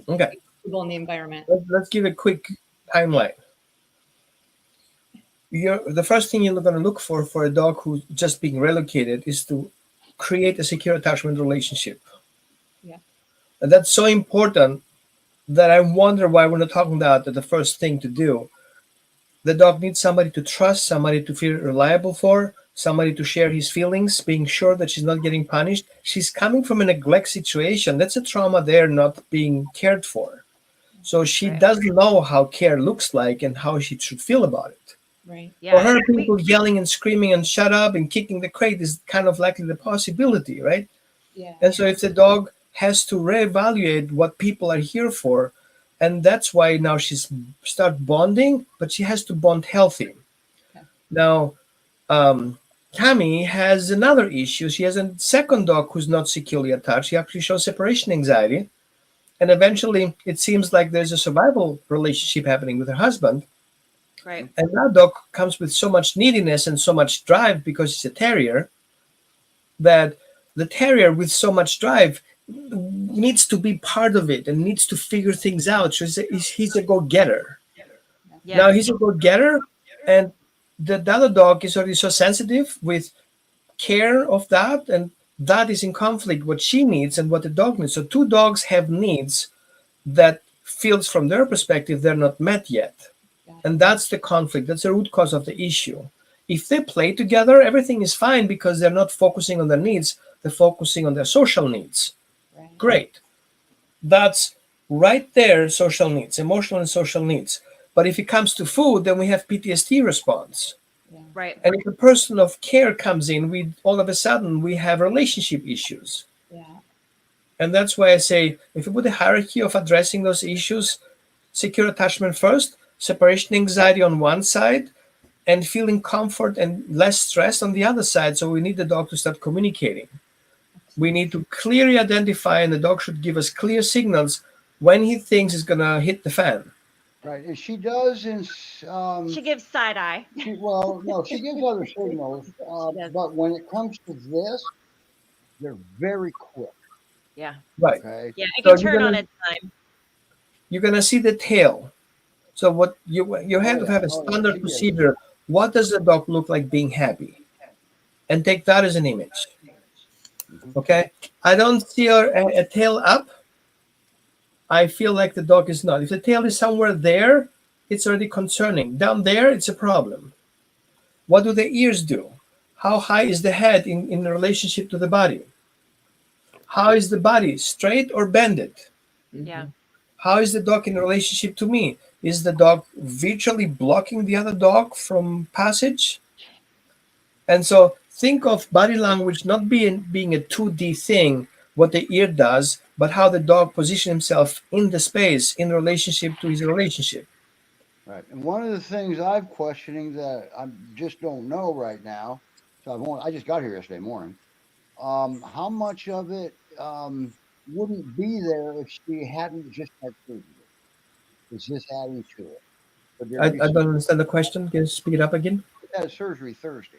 Okay. in the environment? Let's give a quick timeline. The first thing you're going to look for a dog who's just being relocated is to create a secure attachment relationship. Yeah. And that's so important that I wonder why we're not talking about that the first thing to do. The dog needs somebody to trust, somebody to feel reliable for, somebody to share his feelings, being sure that she's not getting punished. She's coming from a neglect situation. That's a trauma there, not being cared for. So she Right. doesn't know how care looks like and how she should feel about it. Right. For Yeah. her, people yelling and screaming and shut up and kicking the crate is kind of likely the possibility, right? Yeah. And so if the dog has to reevaluate what people are here for, and that's why now she's start bonding, but she has to bond healthy. Okay. Now, Tammy has another issue. She has a second dog who's not securely attached. She actually shows separation anxiety. And eventually, it seems like there's a survival relationship happening with her husband. Right. And that dog comes with so much neediness and so much drive because it's a terrier that the terrier with so much drive needs to be part of it and needs to figure things out. So he's a go-getter. Yeah. Now he's a go-getter, and the other dog is already so sensitive with care of that, and that is in conflict what she needs and what the dog needs. So two dogs have needs that feels from their perspective they're not met yet. And that's the conflict. That's the root cause of the issue. If they play together, everything is fine because they're not focusing on their needs, they're focusing on their social needs. Right. Great. That's right there, social needs, emotional and social needs. But if it comes to food, then we have PTSD response. Yeah. Right. And if a person of care comes in, we all of a sudden we have relationship issues. Yeah. And that's why I say if you put a hierarchy of addressing those issues, secure attachment first, separation anxiety on one side, and feeling comfort and less stress on the other side. So we need the dog to start communicating. We need to clearly identify, and the dog should give us clear signals when he thinks it's going to hit the fan. Right, and she does in She gives side eye. well, no, she gives other signals, does. but when it comes to this, they're very quick. Yeah. Right. Okay, Yeah. It So can you're turn on gonna- its dime. You're going to see the tail. So what you have to have a Oh, yeah, standard she is. procedure. What does the dog look like being happy? And take that as an image. Mhm. Okay? I don't see a tail up. I feel like the dog is not. If the tail is somewhere there, it's already concerning. Down there, it's a problem. What do the ears do? How high is the head in relationship to the body? How is the body, straight or bended? Yeah. How is the dog in relationship to me? Is the dog virtually blocking the other dog from passage? And so think of body language not being a 2D thing, what the ear does, but how the dog positions himself in the space in relationship to his relationship. right. And one of the things I'm questioning that I just don't know right now, so I just got here yesterday morning. How much of it wouldn't be there if she hadn't just had surgery? Is this adding to it? Would there I be don't understand the question. Can you speak it up again? She had surgery Thursday.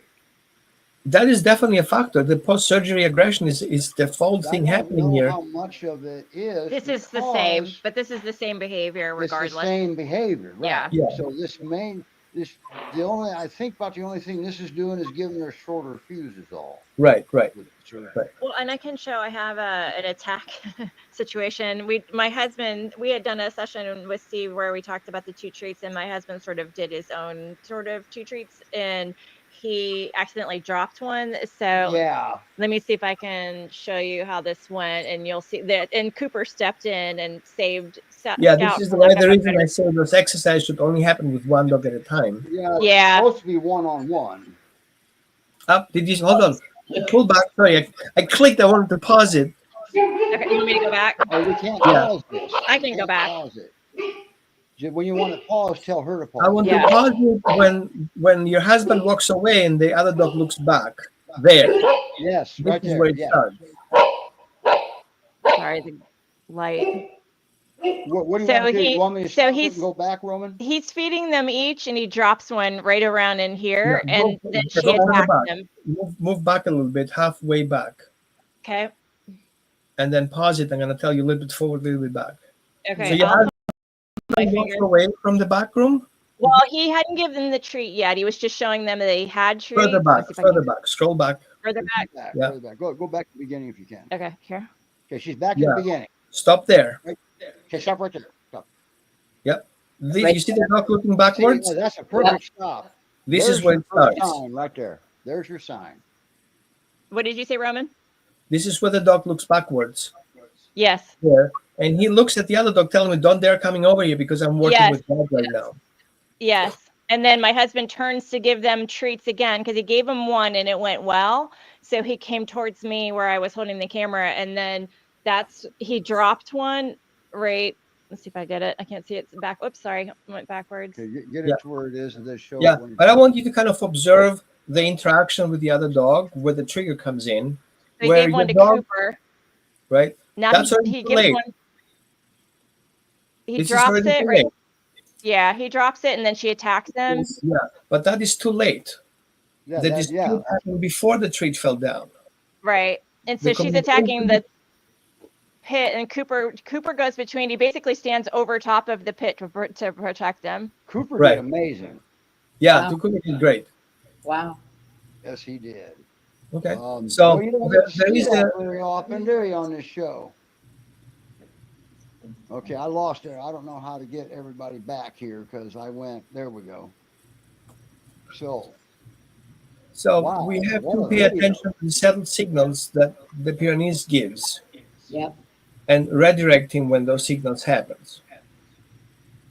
That is definitely a factor. The post-surgery aggression is the default I thing don't happening know here. how much of it is. This is the same, because but this is the same behavior it's the regardless. same behavior, right? Yeah. Yeah. So I think about the only thing this is doing is giving her shorter fuse is all. Right. With the surgery. Right. Well, and I can show I have an attack situation. My husband, we had done a session with Steve where we talked about the two treats, and my husband sort of did his own sort of two treats, and he accidentally dropped one. So Yeah. let me see if I can show you how this went, and you'll see that. And Cooper stepped in and saved. Yeah, Scout this is from why that the kind of reason I say those exercises should only happen with one dog at a time. Yeah. Yeah. It's supposed to be one-on-one. Up, did you hold on? Pull back. Sorry, I clicked. I wanted to pause it. Okay, you want me to go back? Oh, we can't Yeah. pause this. I We can go can't back. Pause it. When you want to pause, tell her to pause. I want Yeah. to pause it when your husband walks away and the other dog looks back. There. Yes, This right is there. where it Yeah. starts. Sorry, the light. What do you So want to do? he- You want me to so stop it he's- and go back, Roman? He's feeding them each, and he drops one right around in here, Yeah, and go- then go she further attacks back. him. Move back a little bit, halfway back, Okay. and then pause it. I'm going to tell you a little bit forward, a little bit back. Okay. So your I'll put my husband walks finger. away from the back room. Well, he hadn't given them the treat yet. He was just showing them that he had treats. Further Let me back, see if I can- further back. Scroll back. Further back. Back, Yeah. further back. Go back to the beginning if you can. Okay, here. Okay, she's back in Yeah. the beginning. Stop there. Okay, stop right there. Stop. You see the dog looking See, backwards? that's a perfect stop. This There's is where your it first starts. sign right there. There's your sign. What did you say, Roman? This is where the dog looks backwards. Yes. There. And he looks at the other dog, telling me, "Don't dare coming over here because I'm working Yes. with dog right now." Yes. And then my husband turns to give them treats again because he gave them one and it went well. So he came towards me where I was holding the camera, and then he dropped one right. Let's see if I get it. I can't see it. It's back. Oops, sorry. I went backwards. Okay, get Yeah. it to where it is and then show Yeah, it when but I want you to kind of observe the interaction with the other dog, where the trigger comes in, So he where gave your one to dog, Cooper. right? Now That's already he too gives late. one. He This is drops already it too right. late. Yeah, he drops it and then she attacks them. Yeah, but that is too late. yeah, The that, dispute yeah. happened before the treat fell down. Right. And so The she's communication- attacking the pit, and Cooper goes between. He basically stands over top of the pit to protect them. Cooper Right. did amazing. Yeah, Wow. Tukume did great. Wow. Yes, he did. Okay, Well, so you don't there, get to there see is that a very often, do you, on this show? Okay, I lost it. I don't know how to get everybody back here because I went. There we go. So, wow, we have what to a pay video. attention to the settled signals that the Pyrenees gives Yep. and redirecting when those signals happens.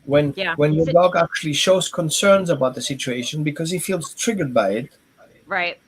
When Yeah. your So- dog actually shows concerns about the situation because he feels triggered by it, right.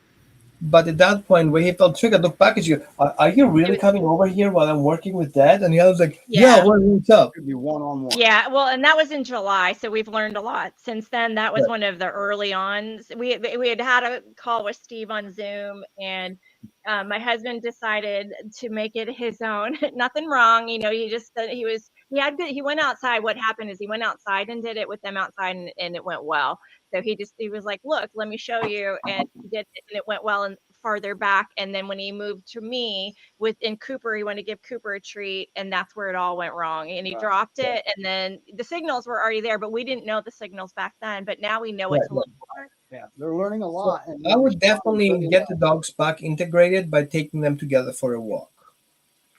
but at that point where he felt triggered, look back at you. Are you really coming over here while I'm working with Dad? And the other's like, Yeah. what's up? Could be one-on-one. Yeah, well, and that was in July, so we've learned a lot since then. That was Right. one of the early ons. We had a call with Steve on Zoom, and my husband decided to make it his own. Nothing wrong, he just said he went outside. What happened is he went outside and did it with them outside, and it went well. So he was like, look, let me show you, and he did it, and it went well and farther back. And then when he moved to me in Cooper, he wanted to give Cooper a treat, and that's where it all went wrong. And he Right. dropped it, and then the signals were already there, but we didn't know the signals back then. But now we know what Right, to look for. Yeah, they're learning a So lot. And I they're would responding definitely very get the well. dogs back integrated by taking them together for a walk.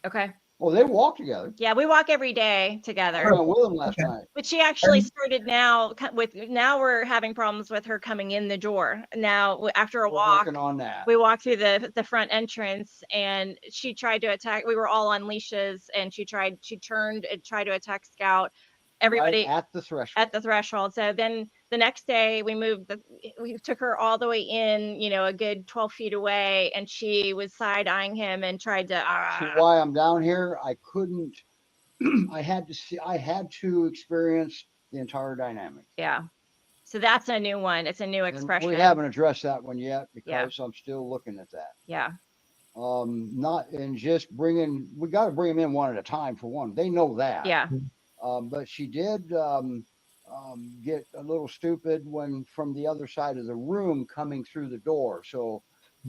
Okay. Well, they walk together. Yeah, we walk every day I together. went with them last Okay. night. But she actually And- started now we're having problems with her coming in the door. Now after a We're walk, working on that. we walked through the front entrance, and she tried to attack. We were all on leashes, and she turned and tried to attack Scout. Everybody Right at the threshold. at the threshold. So then the next day we took her all the way in, a good 12 feet away, and she was side eyeing him and tried to, See why I'm down here? I couldn't. I had to experience the entire dynamic. yeah. So that's a new one. It's a new And expression. we haven't addressed that one yet Yeah. because I'm still looking at that. Yeah. Not and just we got to bring them in one at a time for one. They know that. Yeah. But she did get a little stupid when from the other side of the room coming through the door. So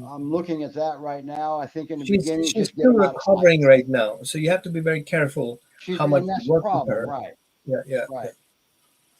I'm looking at that right now. I think in the beginning, She's just get still them out of sight. recovering right now, so you have to be very careful how much And that's you the work with problem, her. right? Yeah. Right.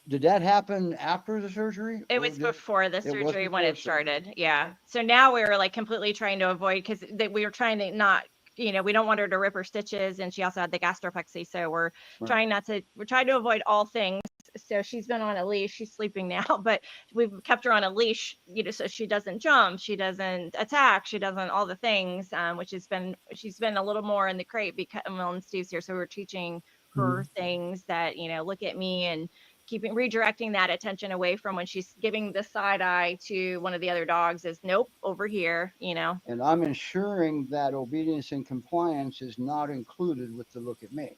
Did that happen after the surgery? It Or was did- before the was surgery when before it started. Yeah. So now we were like completely trying to avoid, because we were trying to not, we don't want her to rip her stitches, and she also had the gastroplexy. So we're Right. we're trying to avoid all things. So she's been on a leash. She's sleeping now, but we've kept her on a leash, so she doesn't jump, she doesn't attack, she doesn't all the things, which she's been a little more in the crate because when Steve's here. So we're teaching her things that, look at me, and redirecting that attention away from when she's giving the side eye to one of the other dogs is nope, over here, And I'm ensuring that obedience and compliance is not included with the look at me.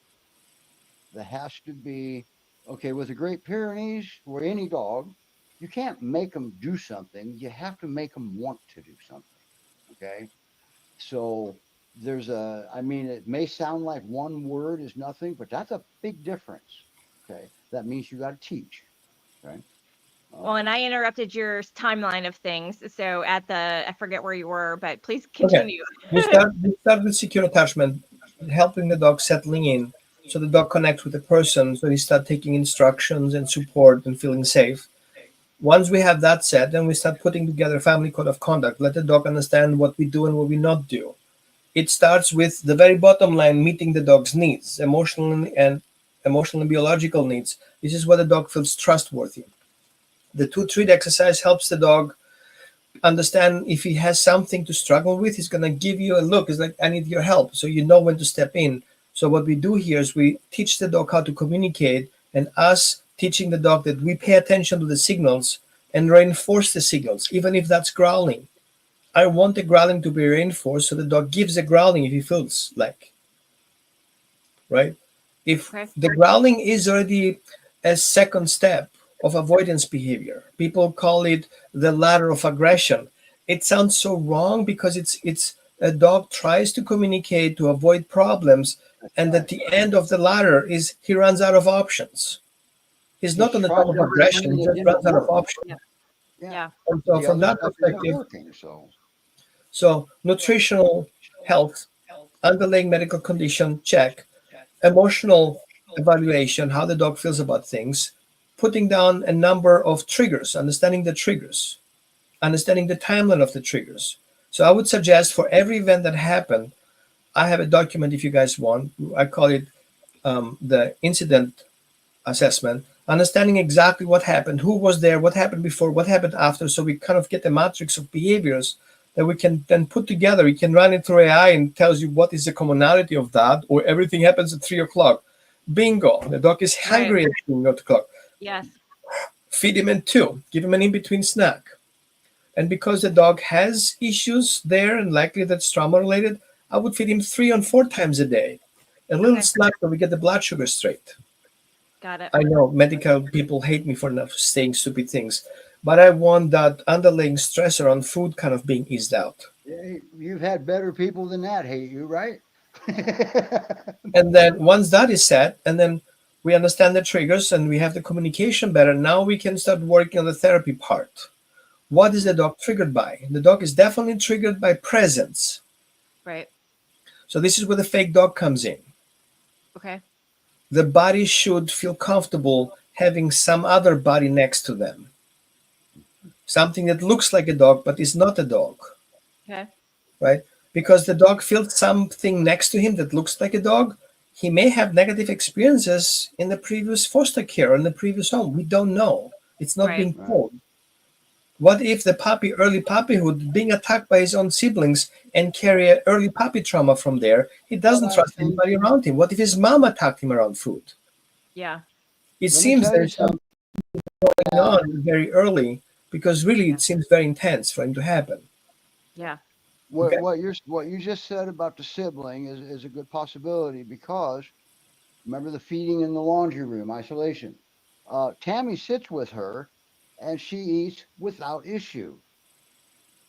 There has to be, okay, with the Great Pyrenees or any dog, you can't make them do something. You have to make them want to do something. Okay. So it may sound like one word is nothing, but that's a big difference. Okay. That means you got to teach. Okay. Well, and I interrupted your timeline of things. So I forget where you were, but please continue. We start with secure attachment, helping the dog settling in, so the dog connects with the person, so he start taking instructions and support and feeling safe. Once we have that set, then we start putting together a family code of conduct. Let the dog understand what we do and what we not do. It starts with the very bottom line, meeting the dog's needs emotionally and emotional and biological needs. This is where the dog feels trustworthy. The 2 treat exercise helps the dog understand if he has something to struggle with. He's going to give you a look. It's like, I need your help. So you know when to step in. So what we do here is we teach the dog how to communicate, and us teaching the dog that we pay attention to the signals and reinforce the signals, even if that's growling. I want the growling to be reinforced, so the dog gives a growling if he feels like, right? If Okay. the growling is already a second step of avoidance behavior, people call it the ladder of aggression. It sounds so wrong because it's a dog tries to communicate to avoid problems, and at the end of the ladder is he runs out of options. He's not on the top of aggression, he just runs out of options. Yeah. Yeah. Yeah. And so The from other that stuff isn't perspective, working, so nutritional health, underlying medical condition, check. Emotional evaluation, how the dog feels about things, putting down a number of triggers, understanding the triggers, understanding the timeline of the triggers. So I would suggest for every event that happened, I have a document if you guys want. I call it the incident assessment, understanding exactly what happened, who was there, what happened before, what happened after, so we kind of get a matrix of behaviors that we can then put together. You can run it through AI and tells you what is the commonality of that, or everything happens at 3 o'clock. Bingo, the dog is hungry at 3 o'clock. Yes. Feed him at 2, give him an in-between snack. And because the dog has issues there and likely that's trauma related, I would feed him 3 and 4 times a day. A little Okay. snack so we get the blood sugar straight. Got it. I know medical people hate me for not saying stupid things, but I want that underlying stress around food kind of being eased out. yeah, you've had better people than that hate you, right? And then once that is set, and then we understand the triggers and we have the communication better, now we can start working on the therapy part. What is the dog triggered by? The dog is definitely triggered by presence. Right. So this is where the fake dog comes in. Okay. The body should feel comfortable having some other body next to them. Something that looks like a dog but is not a dog, Okay. right? Because the dog feels something next to him that looks like a dog, he may have negative experiences in the previous foster care or in the previous home. We don't know. It's not Right. being told. What if the puppy, early puppyhood, being attacked by his own siblings and carry an early puppy trauma from there? He doesn't Well, I trust think- anybody around him. What if his mom attacked him around food? Yeah. It Let me seems tell you there's something going on very early, because really it seems very intense for him to happen. Yeah. What Okay. what you just said about the sibling is a good possibility, because remember the feeding in the laundry room, isolation. Tammy sits with her and she eats without issue.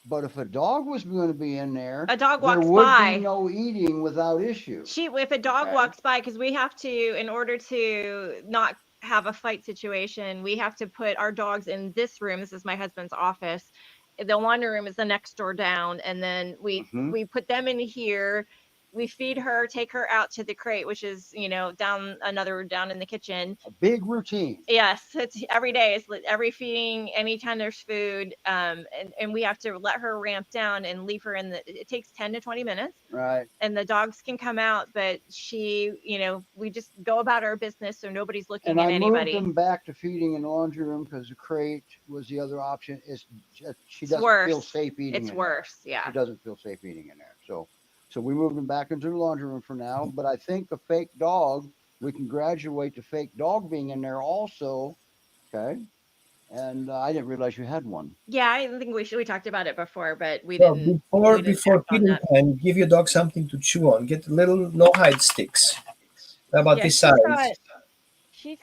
But if a dog was going to be in there, A dog there walks would by. be no eating without issue. If a dog Okay. walks by, because we have to, in order to not have a fight situation, we have to put our dogs in this room. This is my husband's office. The laundry room is the next door down, and then Mhm. we put them in here. We feed her, take her out to the crate, which is down in the kitchen. A big routine. Yes, it's every day. It's every feeding, anytime there's food, and we have to let her ramp down and leave her in the. It takes 10 to 20 minutes. Right. And the dogs can come out, but we just go about our business, so nobody's looking And at I moved anybody. them back to feeding in the laundry room because the crate was the other option. It's just, she It's doesn't feel worse. safe eating. It's in worse, There. yeah. She doesn't feel safe eating in there. So we moved them back into the laundry room for now. But I think the fake dog, we can graduate to fake dog being in there also. Okay. And I didn't realize you had one. Yeah, I think we talked about it before, but we So didn't. before we didn't before act on feeding that. time, give your dog something to chew on. Get little no hide sticks. About Yeah, this size. she's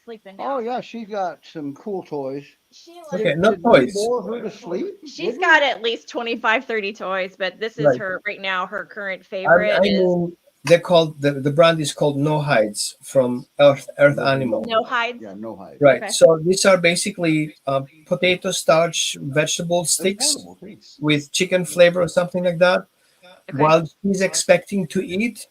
sleeping Oh yeah, she's got some cool toys. She Okay, Did- not did we toys. bore her to sleep? She's Did got at least 25, 30 toys, but this is Right. her right now. Her current I favorite is mean, they're called the brand is called No Hides from Earth Animal. No Hides. Yeah, no hide. Right. Okay. So these are basically potato starch vegetable That's sticks wonderful, thanks. with chicken flavor or something like that. Okay. While she's expecting to eat,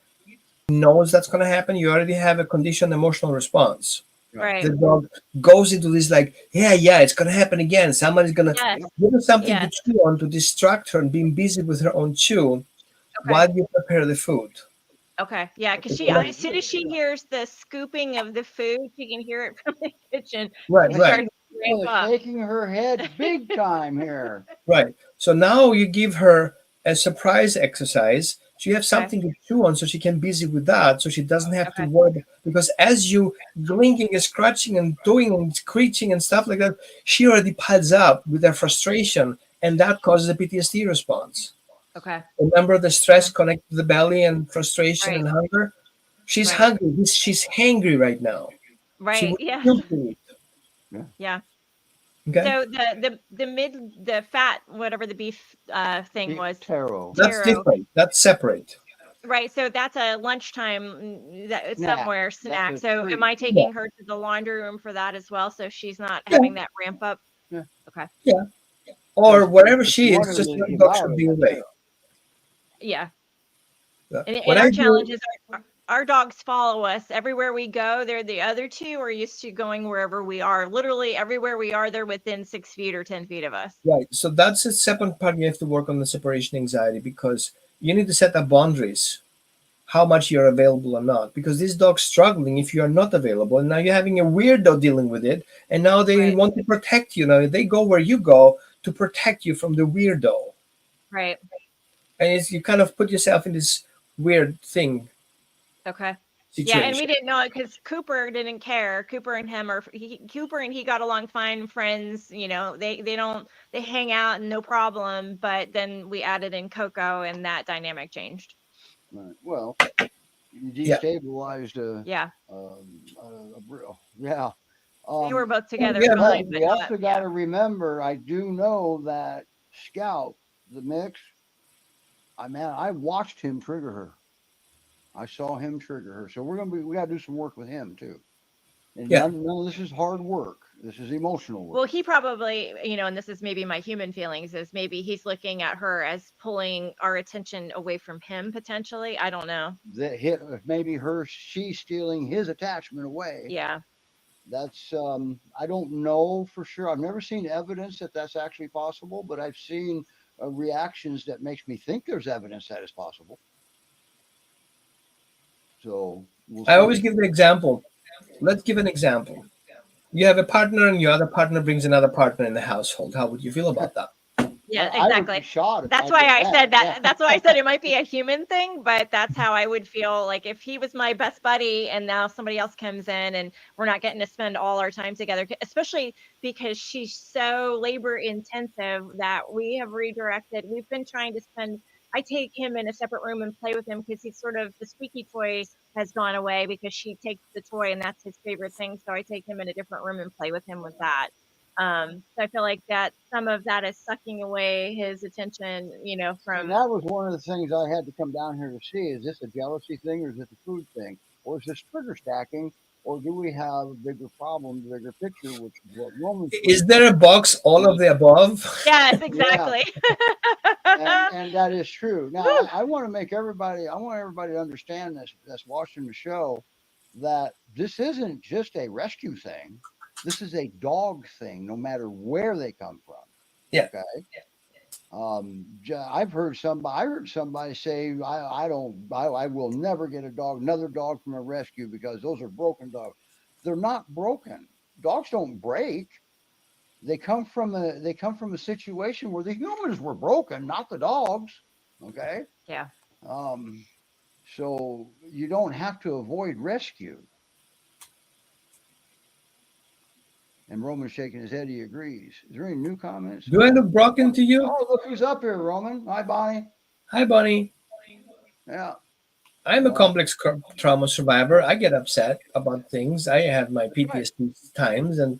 knows that's going to happen. You already have a conditioned emotional response. Right. The dog goes into this like, yeah, it's going to happen again. Somebody's going to Yes. give her something Yes. to chew on to distract her and being busy with her own chew Okay. while you prepare the food. Okay. Yeah, because she Right. as soon as she hears the scooping of the food, she can hear it from the kitchen. Right, She right. starts to ramp up. Shaking her head big time here. Right. So now you give her a surprise exercise. So you have something to chew on so she can be busy with that so she doesn't have to Okay. worry. Because as you blinking and scratching and doing and screeching and stuff like that, she already piles up with her frustration and that causes a PTSD response. Okay. Remember the stress connected to the belly and frustration Right. and hunger? She's Right. hungry. She's hangry right now. She Right. would Yeah. kill to eat. Yeah. Okay? So the fat, whatever the beef thing Beef was, taro. That's taro. different. That's separate. Right. So that's a lunchtime that Snack. somewhere That's snack. a So treat. am I taking her to the laundry room for that as well? So she's not Yeah. having that ramp up? Yeah. Okay. Yeah. Or Because wherever it's she is, water just that your dog should devours be it, away. too. Yeah. And What our I challenge do, is our dogs follow us everywhere we go. They're the other two are used to going wherever we are. Literally everywhere we are, they're within 6 feet or 10 feet of us. right. So that's the second part you have to work on the separation anxiety because you need to set up boundaries, how much you're available or not. Because this dog's struggling if you are not available. And now you're having a weirdo dealing with it. And now they Right. want to protect you. Now they go where you go to protect you from the weirdo. Right. And you kind of put yourself in this weird thing Okay. situation. Yeah, and we didn't know it because Cooper didn't care. Cooper and him Cooper and he got along fine, friends. You know, they hang out and no problem. But then we added in Coco, and that dynamic changed. Right. Well, you Yeah. destabilized Yeah, yeah. they were both together yeah, fine, But but we not. also got to remember, I do know that Scout, the mix, I watched him trigger her. I saw him trigger her. So we got to do some work with him too. And Yeah. none of this is hard work. This is emotional work. Well, he probably, and this is maybe my human feelings, is maybe he's looking at her as pulling our attention away from him potentially. I don't know. That maybe she's stealing his attachment away. Yeah. That's I don't know for sure. I've never seen evidence that that's actually possible, but I've seen reactions that makes me think there's evidence that it's possible. So I always give the example. Let's give an example. You have a partner and your other partner brings another partner in the household. How would you feel about that? Yeah, I would be exactly. shot if That's I why did I said that. Yeah. That's why I said it might be a human thing, but that's how I would feel like if he was my best buddy and now somebody else comes in and we're not getting to spend all our time together, especially because she's so labor intensive that we have redirected. We've been trying to I take him in a separate room and play with him because he's sort of the squeaky toy has gone away because she takes the toy and that's his favorite thing. So I take him in a different room and play with him with that. So I feel like that some of that is sucking away his attention, from. And that was one of the things I had to come down here to see. Is this a jealousy thing or is it a food thing? Or is this trigger stacking? Or do we have a bigger problem, a bigger picture, which is what Roman's Is there a box all of the above? Yes, exactly. and that is true. Now I want everybody to understand this that's watching the show, that this isn't just a rescue thing. This is a dog thing, no matter where they come from. Yeah. Okay. I heard somebody say, I will never get another dog from a rescue because those are broken dogs. They're not broken. Dogs don't break. They come from a situation where the humans were broken, not the dogs. Okay. Yeah. So you don't have to avoid rescue. And Roman's shaking his head. He agrees. Is there any new comments? Do I look broken to you? Oh, look who's up here, Roman. Hi, Bonnie. Hi, Bonnie. Yeah. I'm a complex trauma survivor. I get upset about things. I have my PTSD times. And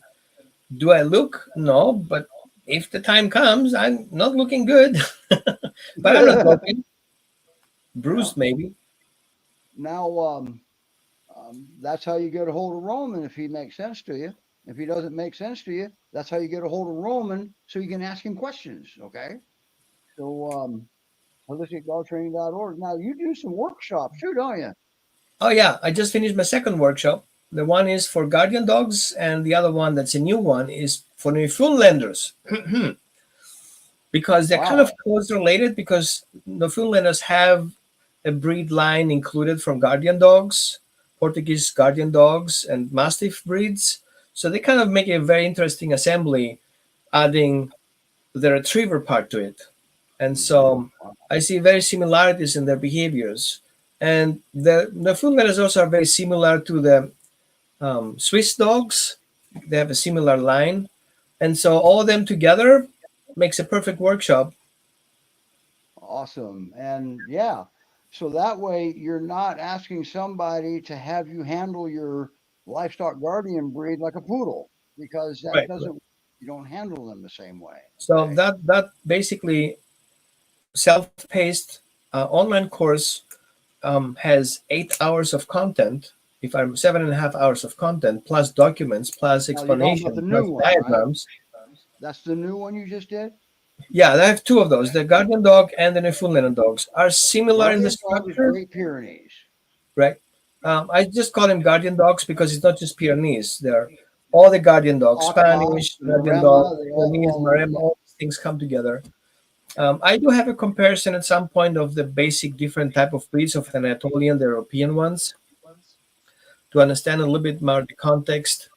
do I look? No. But if the time comes, I'm not looking good. But I'm not broken. Bruised, maybe. Now, that's how you get a hold of Roman if he makes sense to you. If he doesn't make sense to you, that's how you get a hold of Roman so you can ask him questions. Okay. So, holisticdogtraining.org. Now, you do some workshops too, don't you? Oh, yeah. I just finished my second workshop. The one is for guardian dogs, and the other one that's a new one is for Newfoundlanders. Because they're kind of close related, because Newfoundlanders have a breed line included from guardian dogs, Portuguese guardian dogs, and Mastiff breeds. So they kind of make a very interesting assembly, adding the retriever part to it. And so I see very similarities in their behaviors. And the Newfoundlanders also are very similar to the Swiss dogs. They have a similar line. And so all of them together makes a perfect workshop. Awesome. And yeah, so that way you're not asking somebody to have you handle your livestock guardian breed like a poodle because that Right. doesn't, you don't handle them the same way. So Okay. that basically self-paced online course has 8 hours of content. If I'm 7.5 hours of content plus documents plus Now you're talking about the explanation new plus one, right? diagrams. That's the new one you just did? Yeah, I have two of those. The Guardian dog and the Newfoundland dogs are similar in the Guardian dog is structure, Great Pyrenees. right? I just call them Guardian dogs because it's not just Pyrenees. They're all the Guardian dogs, Ottomans, Spanish, the Guardian dog, Maremma, they all Pyrenees, fall under Maremma, that. all these things come together. I do have a comparison at some point of the basic different type of breeds of the Anatolian, the European ones, to understand a little bit more the context,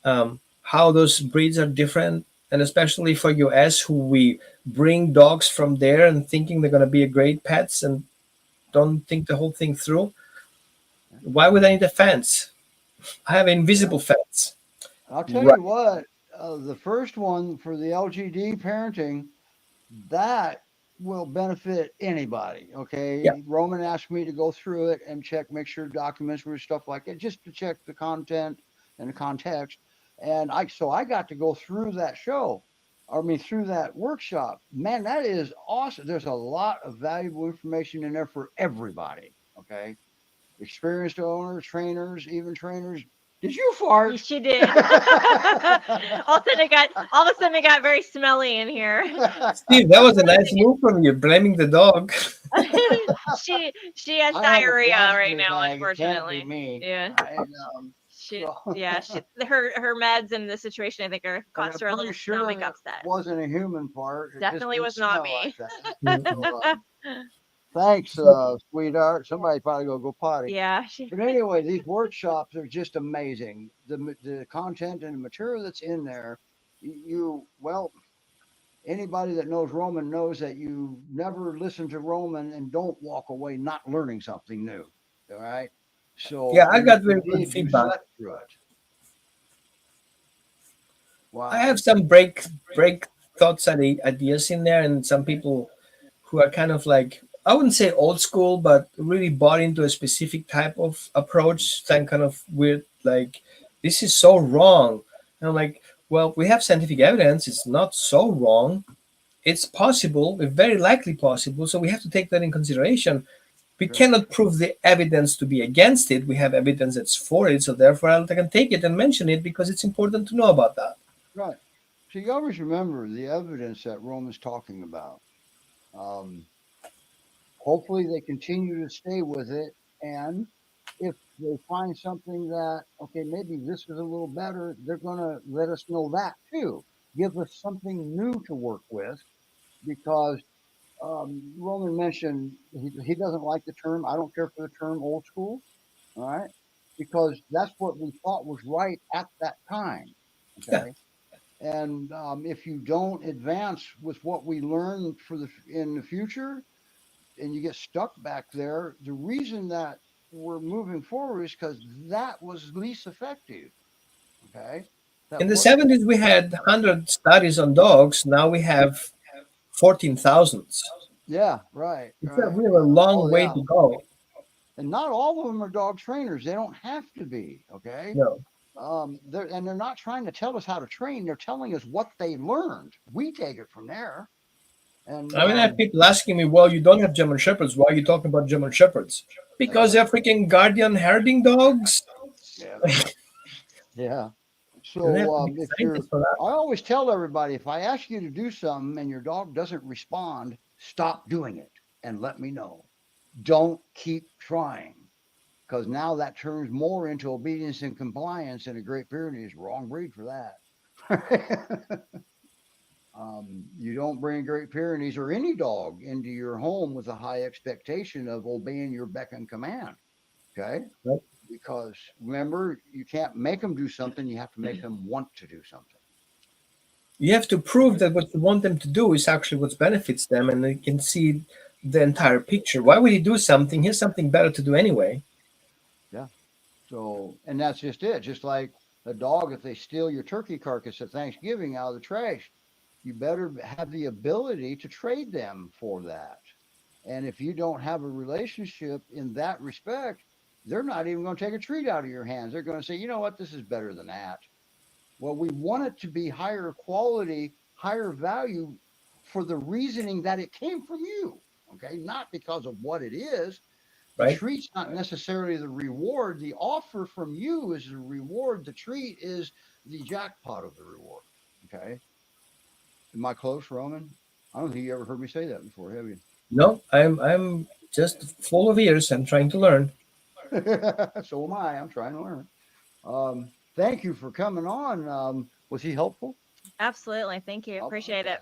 how those breeds are different, and especially for US, who we bring dogs from there and thinking they're going to be a great pets and don't think the whole thing through. Why would I need a fence? I have an invisible fence. I'll tell Right. you what, the first one for the LGD parenting, that will benefit anybody. Yeah. Okay. Roman asked me to go through it and check, make sure documents were stuff like that, just to check the content and the context. And so I got to go through that show, through that workshop. Man, that is awesome. There's a lot of valuable information in there for everybody. Okay. Experienced owners, trainers, even trainers. Did you fart? She did. All of a sudden it got very smelly in here. Steve, that was a nice move from you, blaming the dog. she has I have a diarrhea right plastic now, bag. It can't be unfortunately. me. Yeah. She So- her meds and the situation I think are And caused her a I'm little pretty sure stomach it upset. wasn't a human part. It just Definitely didn't was not smell me. like that. So, thanks, sweetheart. Somebody probably go potty. Yeah. But anyway, these workshops are just amazing. The content and the material that's in there, anybody that knows Roman knows that you never listen to Roman and don't walk away not learning something new. All right. So Yeah, I and if got you very good did, you feedback. slept through it. Wow. I have some break thoughts and ideas in there, and some people who are kind of like, I wouldn't say old school, but really bought into a specific type of approach, some kind of weird, like, this is so wrong. And I'm like, well, we have scientific evidence. It's not so wrong. It's possible, very likely possible. So we have to take that in consideration. We Sure. cannot prove the evidence to be against it. We have evidence that's for it. So therefore, I can take it and mention it because it's important to know about that. Right. So you always remember the evidence that Roman's talking about. Um, Hopefully they continue to stay with it. And if they find something that, okay, maybe this is a little better, they're going to let us know that too. Give us something new to work with because Roman mentioned he doesn't like the term. I don't care for the term old school. All right. Because that's what we thought was right at that time. Yeah. Okay. And if you don't advance with what we learn in the future, and you get stuck back there, the reason that we're moving forward is because that was least effective. Okay. That In the what 70s, we had 100 studies on dogs. Now we have 14,000. Yeah, right, right. We have a long Oh way yeah. to go. And not all of them are dog trainers. They don't have to be. Okay. No. They're not trying to tell us how to train. They're telling us what they learned. We take it from there. And I mean, I have people asking me, well, you don't have German Shepherds. Why are you talking about German Shepherds? Because they're freaking guardian herding dogs. yeah, yeah. You don't have So to be if scientists for that. I always tell everybody, if I ask you to do something and your dog doesn't respond, stop doing it and let me know. Don't keep trying because now that turns more into obedience and compliance, and a Great Pyrenees wrong breed for that. You don't bring Great Pyrenees or any dog into your home with a high expectation of obeying your beck and command. Okay. Right. Because remember, you can't make them do something. You have to make them want to do something. You have to prove that what you want them to do is actually what benefits them, and they can see the entire picture. Why would he do something? He has something better to do anyway. Yeah. So, and that's just it. Just like a dog, if they steal your turkey carcass at Thanksgiving out of the trash, you better have the ability to trade them for that. And if you don't have a relationship in that respect, they're not even going to take a treat out of your hands. They're going to say, you know what, this is better than that. Well, we want it to be higher quality, higher value for the reasoning that it came from you. Okay. Not because of what it is. The Right. treat's not necessarily the reward. The offer from you is the reward. The treat is the jackpot of the reward. Okay. Am I close, Roman? I don't think you ever heard me say that before, have you? No, I'm just full of ears and trying to learn. So am I. I'm trying to learn. Thank you for coming on. Was he helpful? Absolutely. Thank you. Appreciate it.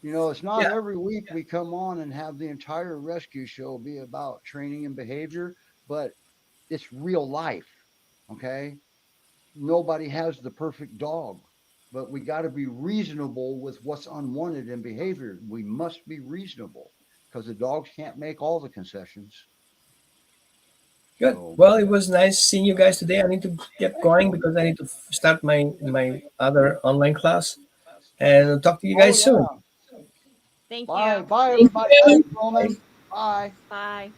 You know, it's not Yeah. every week we come on and have the entire rescue show be about training and behavior, but it's real life. Okay. Nobody has the perfect dog, but we got to be reasonable with what's unwanted in behavior. We must be reasonable because the dogs can't make all the concessions. Good. So, Well, it was nice seeing you guys today. I need to get going because I need to start my other online class, and I'll talk to you guys soon. Thank Bye. you. Bye, everybody. you. Thanks, Roman. Bye. Bye.